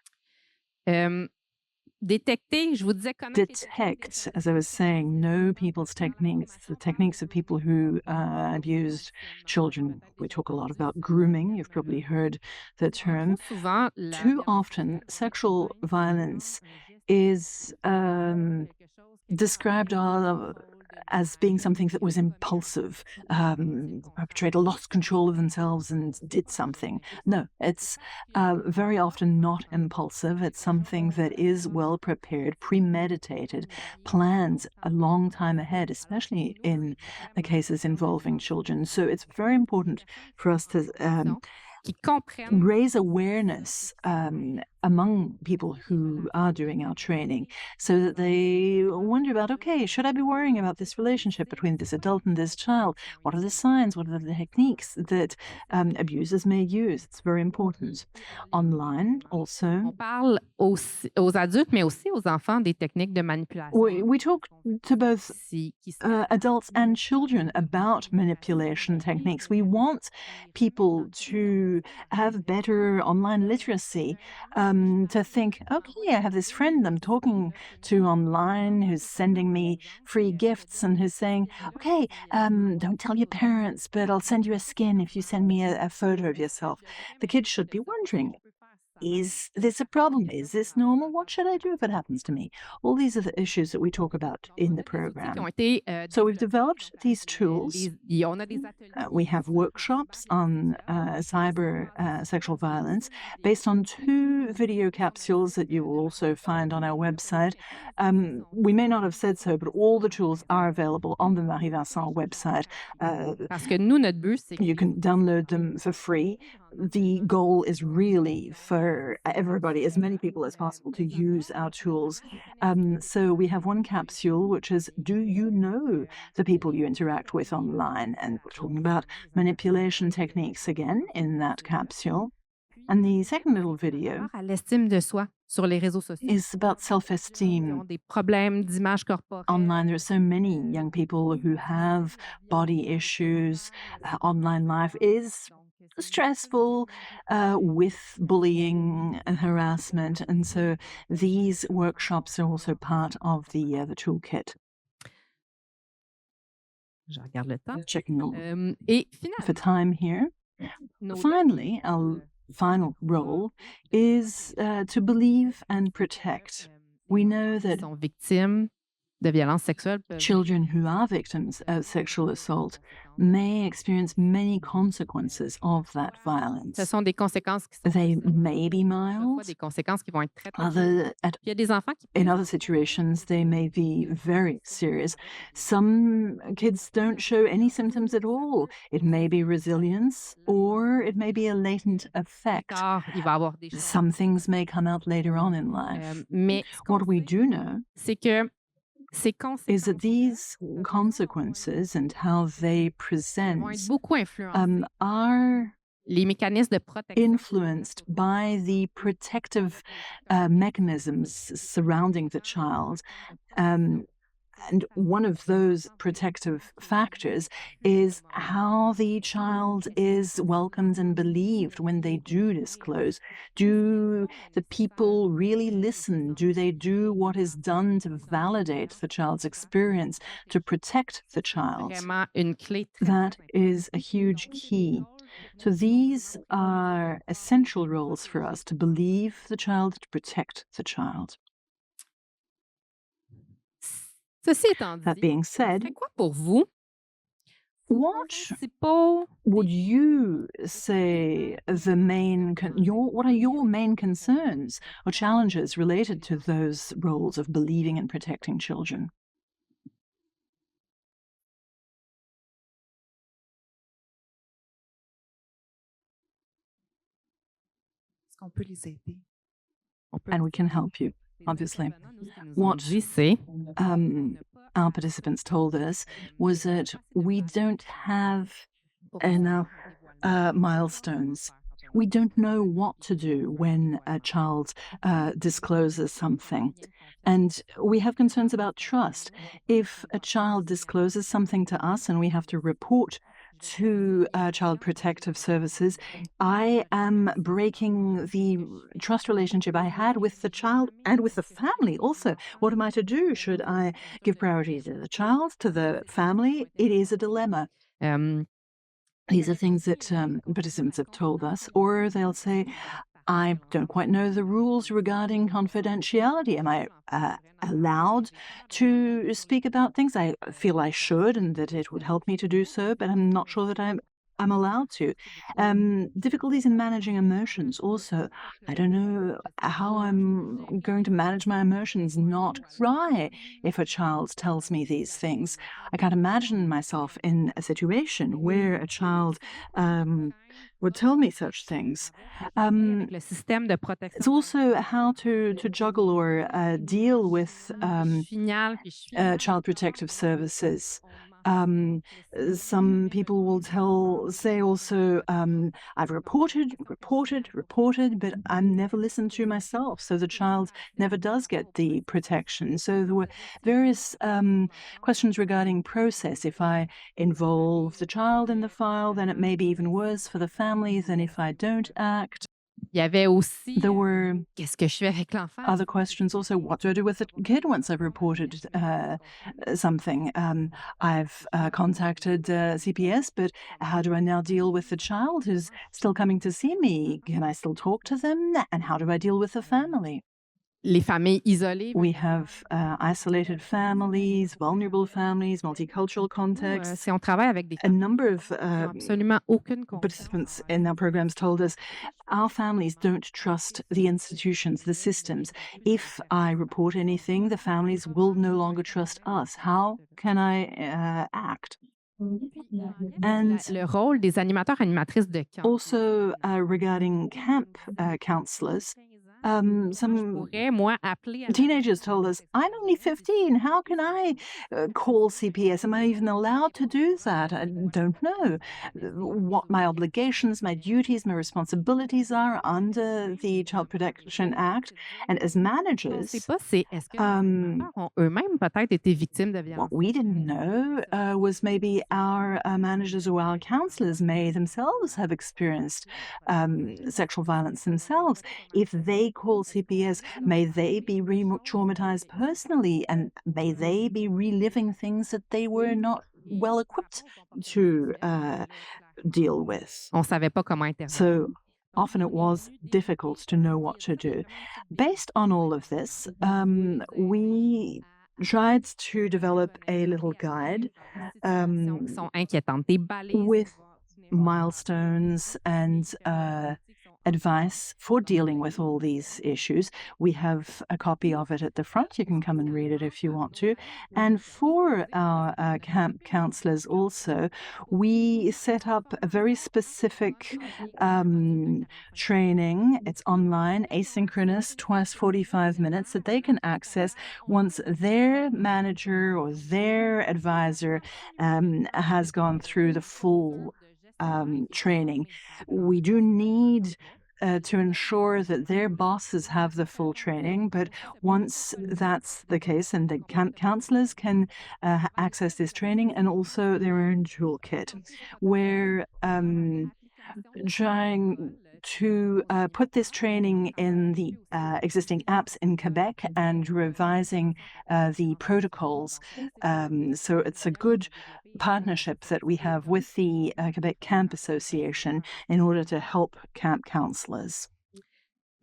Détecter, je vous disais connaître. Detect, as I was saying, know people's techniques, the techniques of people who abused children. We talk a lot about grooming. You've probably heard the term. Trop souvent, la Too violence often, sexual violence is described as being something that was impulsive. The perpetrator lost control of themselves and did something. No, it's very often not impulsive. It's something that is well prepared, premeditated, plans a long time ahead, especially in the cases involving children. So it's very important for us to qui comprennent raise awareness among people who are doing our training so that they wonder about, okay, should I be worrying about this relationship between this adult and this child? What are the signs? What are the techniques that abusers may use? It's very important. Online, also, on parle aux adultes, mais aussi aux enfants des techniques de manipulation we talk to both qui sont adults and children about manipulation techniques. We want people to have better online literacy, to think, okay, I have this friend I'm talking to online who's sending me free gifts and who's saying, okay, don't tell your parents, but I'll send you a skin if you send me a photo of yourself. The kids should be wondering, is this a problem? Is this normal? What should I do if it happens to me? All these are the issues that we talk about in the program. qui ont été So we've developed these tools. on a des ateliers We have workshops on cyber sexual violence based on 2 video capsules that you will also find on our website. We may not have said so, but all the tools are available on the Marie-Vincent website. parce que nous, notre but, c'est You can download them for free. The goal is really for everybody, as many people as possible, to use our tools. So we have one capsule, which is, do you know the people you interact with online? And we're talking about manipulation techniques again in that capsule. And the second little video à l'estime de soi sur les réseaux sociaux. is about Qui self-esteem. ont des problèmes d'image corporelle. Online, there are so many young people who have body issues. Online life is stressful with bullying and harassment, and so these workshops are also part of the toolkit. Je regarde le temps. Checking Et for finalement, time here. nos Finally, our final role is to believe and protect. We know qui that sont victimes de violences sexuelles peuvent children who are victims of sexual assault may experience many consequences of that ce violence. sont des conséquences qui sont They may be parfois mild. des conséquences qui vont être très très dures. Il y a des enfants qui In other situations, they may be very serious. Some kids don't show any symptoms at all. It may be resilience, or it may be a latent effect. tard, il va y avoir des choses. Some things may come out later on in life. Mais ce qu'on What we sait, do know c'est que ces is that conséquences these consequences and how they vont present être beaucoup influencées are les mécanismes de protection influenced by the protective mechanisms surrounding the child. And one of those protective factors is how the child is welcomed and believed when they do disclose. Do the people really listen? Do they do what is done to validate the child's experience, to protect the child? vraiment une clé très That importante. is a huge key. So these are essential roles for us: to believe the child, to protect the child. Ceci étant That dit, being c'est said, quoi pour vous what principaux would you say the main what are your main concerns or challenges related to those roles of believing and protecting children? Est-ce qu'on peut les aider? on peut And we can help you, les obviously. intervenants, nous, ce qu'ils nous ont What dit, c'est our participants told us was that we don't have enough milestones. We don't know what to do when a child discloses something. And we have concerns about trust. If a child discloses something to us and we have to report to Child Protective Services, I am breaking the trust relationship I had with the child and with the family also. What am I to do? Should I give priority to the child, to the family? It is a dilemma. euh, These are things that participants have told us, or they'll say, I don't quite know the rules regarding confidentiality. Am I allowed to speak about things? I feel I should and that it would help me to do so, but I'm not sure that I'm allowed to. Difficulties in managing emotions also. I don't know how I'm going to manage my emotions, not cry if a child tells me these things. I can't imagine myself in a situation where a child would tell me such things. Le système de It's protection also how to juggle or deal with finale, puis je suis fière child protective services. Some people will say also, I've reported, but I'm never listened to myself. So the child never does get the protection. So there were various questions regarding process. If I involve the child in the file, then it may be even worse for the family than if I don't act. Il y avait aussi, There were qu'est-ce que je fais avec l'enfant? other questions also. What do I do with the kid once I've reported something? I've contacted CPS, but how do I now deal with the child who's still coming to see me? Can I still talk to them? And how do I deal with the family? Les familles isolées. We have isolated families, vulnerable families, multicultural contexts. Si on travaille avec des A number of absolument aucune confiance. participants in our programs told us our families don't trust the institutions, the systems. If I report anything, the families will no longer trust us. How can I act? And Le rôle des animateurs, animatrices de camp. also regarding camp counselors, some Pourrais, moi, appeler à la- teenagers told us, I'm only 15. How can I call CPS? Am I even allowed to do that? I don't know what my obligations, my duties, my responsibilities are under the Child Protection Act. And as On ne managers, sait pas, c'est est-ce que les animateurs ont eux-mêmes peut-être été victimes de violences? what we didn't know was maybe our managers or our counselors may themselves have experienced sexual violence themselves. If they call CPS, may they be re-traumatized personally, and may they be reliving things that they were not well equipped to deal with. On savait pas comment intervenir. So often it was difficult to know what to do. Based on all of this, we tried to develop a little guide Qui sont inquiétantes. Des balises with pour voir tout n'importe milestones and advice for dealing with all these issues. We have a copy of it at the front. You can come and read it if you want to. And for our camp counselors also, we set up a very specific training. It's online, asynchronous, twice 45 minutes that they can access once their manager or their advisor has gone through the full training. We do need to ensure that their bosses have the full training, but once that's the case, and the camp counselors can access this training and also their own toolkit. We're trying to put this training in the existing apps in Quebec and revising the protocols. So it's a good partnership that we have with the Quebec Camp Association in order to help camp counselors.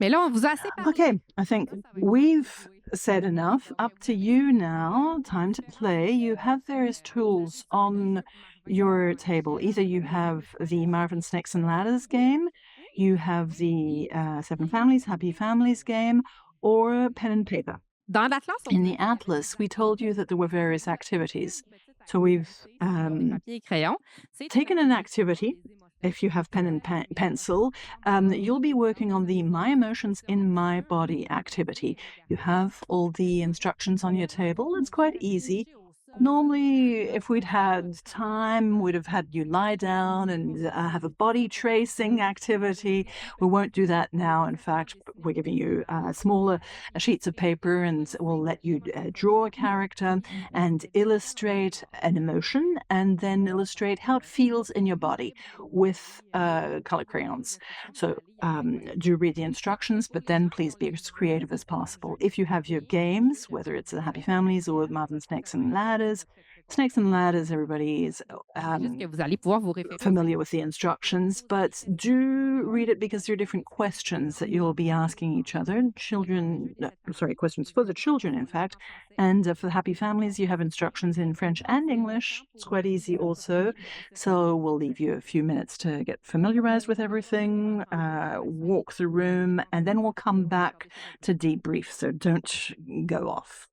Mais là, on vous a assez parlé. Okay, I think we've said enough. Up to you now. Time to play. You have various tools on your table. Either you have the Marvin Snakes and Ladders game, you have the Seven Families, Happy Families game, or pen and paper. Dans l'Atlas, on In the Atlas, we told you that there were various activities. So we've papier et crayon. C'est taken an activity. If you have pen and pencil, you'll be working on the My Emotions in My Body activity. You have all the instructions on your table. It's quite easy. Normally, if we'd had time, we'd have had you lie down and have a body tracing activity. We won't do that now. In fact, we're giving you smaller sheets of paper and we'll let you draw a character and illustrate an emotion and then illustrate how it feels in your body with color crayons. So do read the instructions, but then please be as creative as possible. If you have your games, whether it's the Happy Families or Marvin Snakes and Ladders, Snakes and ladders, everybody is C'est juste que vous allez pouvoir vous référer aux familiar with the instructions, but do read it because there are different questions that you'll be asking each other. Questions for the children, in fact. And for the happy families, you have instructions in French and English. It's quite easy also. So we'll leave you a few minutes to get familiarized with everything, walk the room, and then we'll come back to debrief. So don't go off.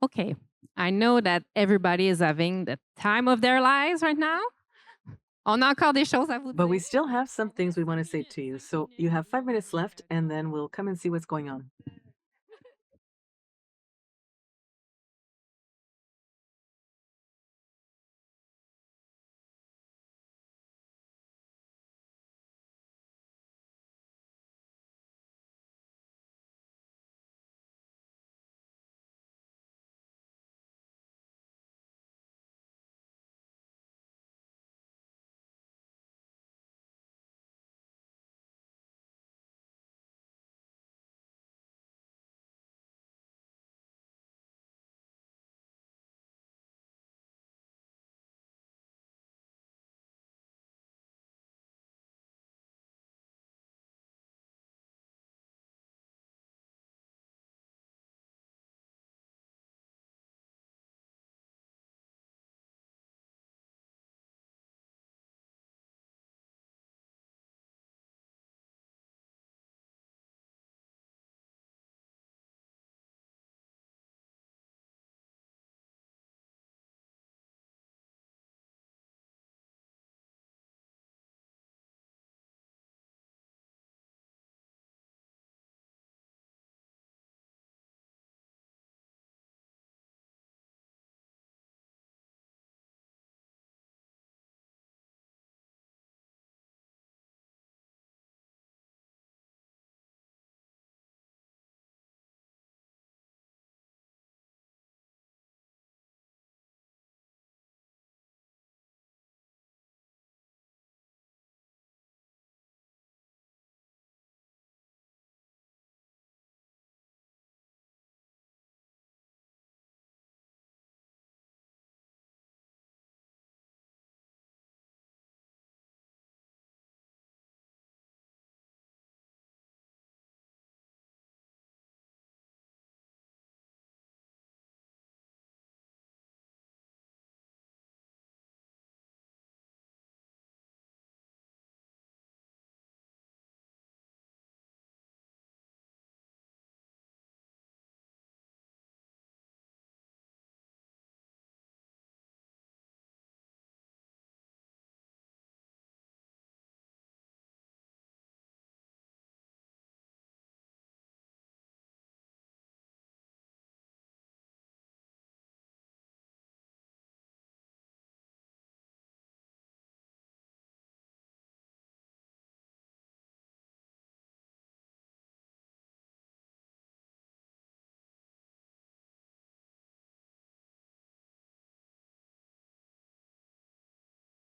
Okay, I know that everybody is having the time of their lives right now. On a encore des choses à vous But we dire. still have some things we want to say to you. So you have 5 minutes left, and then we'll come and see what's going on.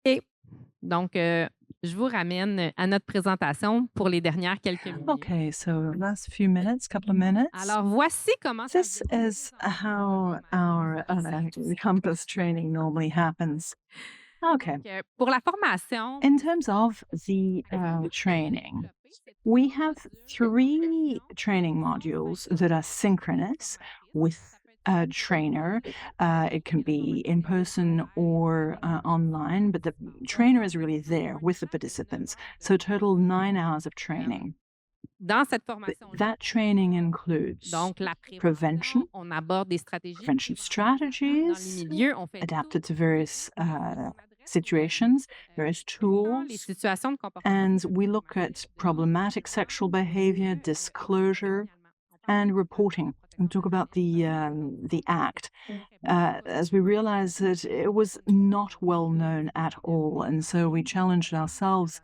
Et donc, je vous ramène à notre présentation pour les dernières quelques minutes. Okay, so last few minutes, couple of minutes. Alors, voici comment ça This is how our compass training normally happens. Okay. Donc, pour la formation, In terms of the training, we have 3 training modules that are synchronous with a trainer. It can be in person or online, but the trainer is really there with the participants. So, total 9 hours of training. dans cette formation, That training includes donc la prevention, on aborde des stratégies prevention dans les strategies milieux, on fait adapted to various situations, various les tools, situations de comportement. and we look at problematic sexual behavior, disclosure, and reporting, and talk about the act. As we realized that it was not well known at all, and so we challenged ourselves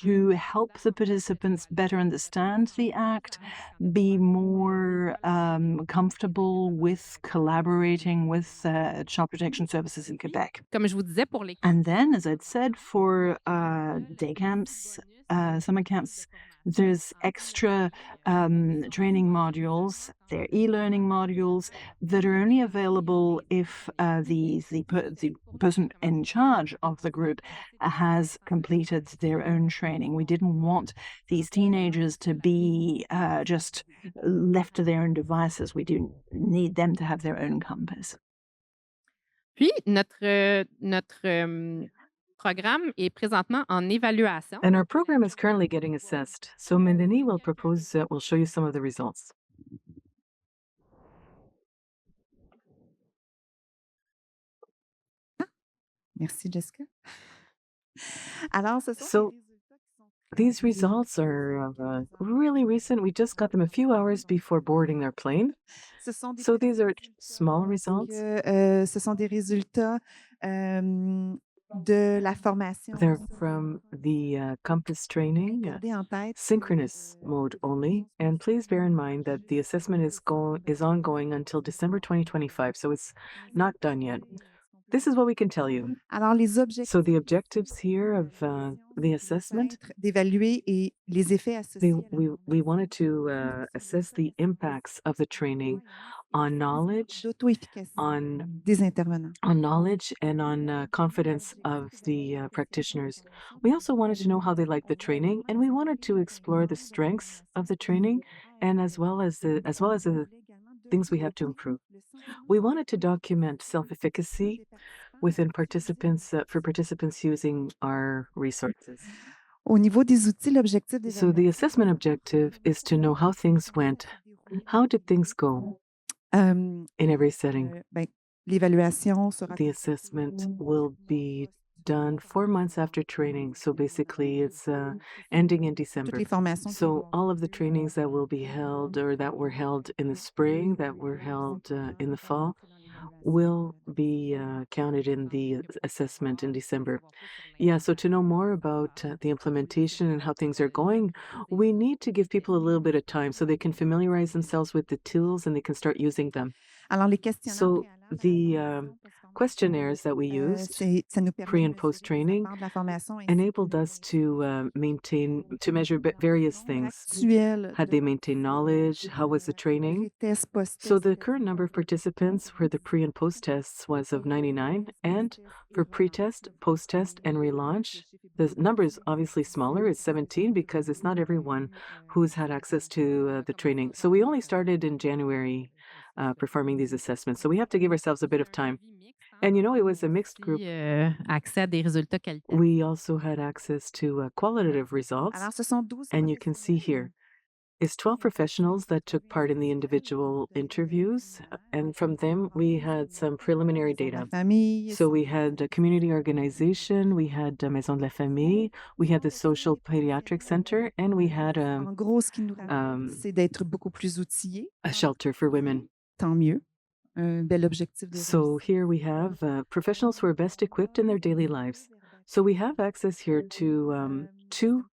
to help the participants better understand the act, be more comfortable with collaborating with child protection services in Quebec. Comme je vous disais, pour les And then, as I'd said, for day camps, summer camps, there's extra training modules. They're e-learning modules that are only available if the person in charge of the group has completed their own training. We didn't want these teenagers to be just left to their own devices. We do need them to have their own compass. Puis, notre programme est présentement en évaluation. And our program is currently getting assessed. So Melanie will will show you some of the results. Merci, Jessica. Alors, ce sont des So résultats qui sont these results are really recent. We just got them a few hours before boarding our plane. ce sont des So petits these are résultats, small donc results. ce sont des résultats, de la formation They're sur from the compass training, gardez en tête que, synchronous mode only. And please bear in mind that the assessment is ongoing until December 2025, so it's not done yet. This is what we can tell you. alors les So objectifs the objectives here of the assessment, d'évaluer et les effets associés à la we wanted to assess the impacts of the training on knowledge, d'auto-efficacité on des intervenants. knowledge and on confidence of the practitioners. We also wanted to know how they liked the training, and we wanted to explore the strengths of the training, and as well as the things we have to improve. We wanted to document self-efficacy within participants for participants using our resources. Au niveau des outils, l'objectif So the assessment objective is to know how things went. How did things go in every setting? L'évaluation sera The assessment will be done 4 months after training. So basically it's ending in December. toutes les formations qui So vont all of the trainings that will be held or that were held in the spring, that were held in the fall, will be counted in the assessment in December. Yeah, so to know more about the implementation and how things are going, we need to give people a little bit of time so they can familiarize themselves with the tools and they can start using them. Alors, les questionnaires So préalables the à la formation postformation, questionnaires that we used ça nous permet pre de and post mesurer training l'effort de la formation ainsi enabled us to measure various things. actuel Had they maintained knowledge? How was the training? test post So the current number of participants for the pre and post tests was of 99, and for pre-test, post-test, and relaunch, the number is obviously smaller. It's 17 because it's not everyone who's had access to the training. So we only started in January performing these assessments. So we have to give ourselves a bit of time. And it was a mixed group. Accès à des résultats qualitatifs. We also had access to qualitative results. Alors, ce sont 12 And you can see here, it's 12 professionals that took part in the individual interviews. And from them, we had some preliminary data. famille, So we had a community organization, we had Maison de la Famille, we had the Social Pediatric Center, and we had en gros, ce qui nous rapporte, c'est d'être beaucoup plus outillés. a shelter for women. Tant mieux. Un bel objectif de So here we have professionals who are best equipped in their daily lives. So we have access here to two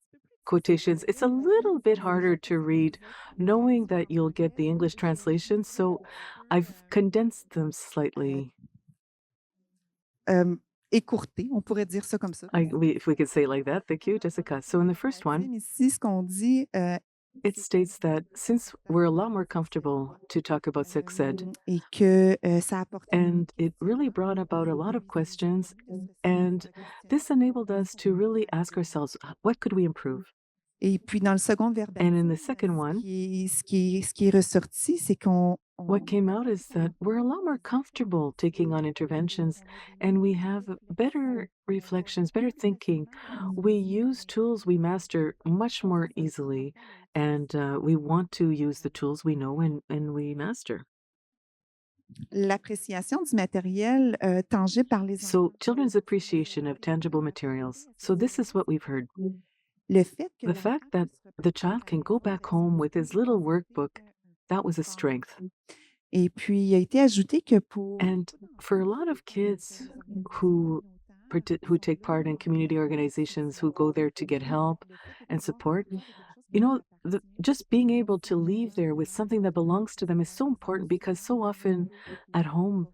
quotations. It's a little bit harder to read, knowing that you'll get the English translation. So I've condensed them slightly. Écourté, on pourrait dire ça comme ça. If we could say it like that. Thank you, Jessica. So in the first one, Ici, ce qu'on dit, it states that since we're a lot more comfortable to talk about sex ed, et que ça apporte and it really brought about a lot of questions, and this enabled us to really ask ourselves, what could we improve? Et puis dans le second verbatim, And in the second one, ce qui est ressorti, c'est qu'on what came out is that we're a lot more comfortable taking on interventions, and we have better reflections, better thinking. We use tools we master much more easily, and we want to use the tools we know and we master. l'appréciation du matériel tangible par les So children's appreciation of tangible materials. So this is what we've heard. le fait que The fact that the child can go back home with his little workbook, that was a strength. Et puis, il a été ajouté que pour And for a lot of kids who take part in community organizations, who go there to get help and support, just being able to leave there with something that belongs to them is so important, because so often at home,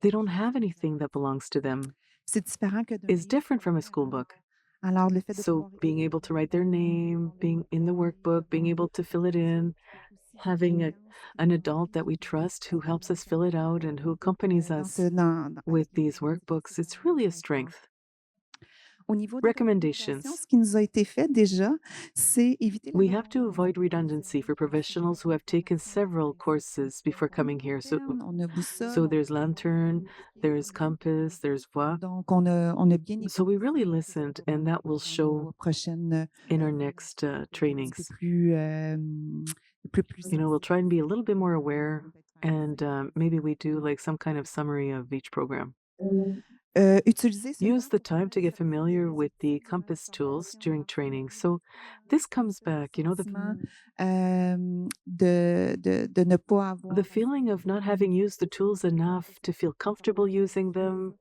they don't have anything that belongs to them. c'est différent que d'un It's different from a school book. Alors, le fait de So being able to write their name, being in the workbook, being able to fill it in, having an adult that we trust who helps us fill it out and who accompanies us with these workbooks, it's really a strength. Au niveau des Recommendations. ce qui nous a été fait déjà, c'est éviter We have to avoid redundancy for professionals who have taken several courses before coming here. on a Boussole, So there's Lanterne, there's Compass, there's Voix. donc on a bien So we really listened, and that will show prochaine in our next trainings. plus We'll try and be a little bit more aware, and maybe we do like some kind of summary of each program. utiliser ce use temps the pour time to get permettre familiar with the aux compass tools organisations during training. So this comes back, you know, de ne pas the avoir feeling of not having used the tools enough to feel comfortable using them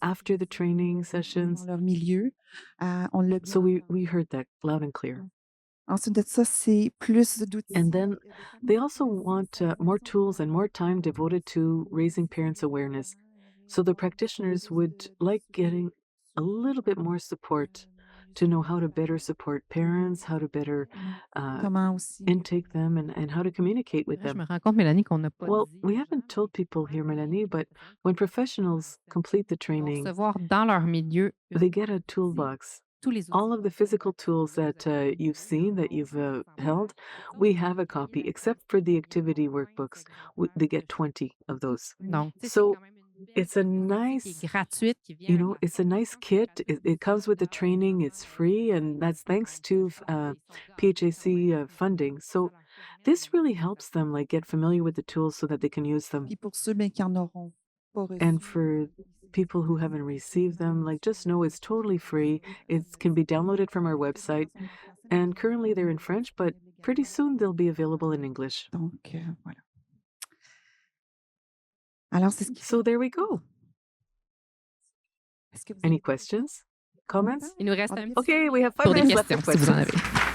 after the training dans sessions. leur milieu. On l'a So bien we heard that loud and clear. Ensuite de ça, c'est plus d'outils. And then they also want more tools and more time devoted to raising parents' awareness. So the practitioners would like getting a little bit more support to know how to better support parents, how to better Comment aussi intake them, and how to communicate with Là, je them. me rends compte, Mélanie, qu'on n'a pas Well, dit we aux haven't gens told people here, Melanie, but when professionals complete the vont training, recevoir dans leur milieu they get a toolbox. tous les outils. All of the physical tools that you've seen, that you've held, we have a copy, except for the activity workbooks. They get 20 of those. Donc, tu sais, c'est So quand même une belle it's a technologie qui nice, est gratuite, qui vient you avec know, la it's a nice formation, c'est kit. gratuit. It comes with the training. It's free, and that's thanks to PHAC funding. So this really helps them like get familiar with the tools so that they can use them. Puis pour ceux qui en auront pas reçu, And for people who haven't received them, like just know it's totally free. It can be downloaded from our website. And currently they're in French, but pretty soon they'll be available in English. donc voilà. Alors, c'est ce qui So there we go. Est-ce que vous Any avez questions? Comments? Il nous reste un petit Okay, we have 5 pour des minutes left questions, for si vous en questions. avez.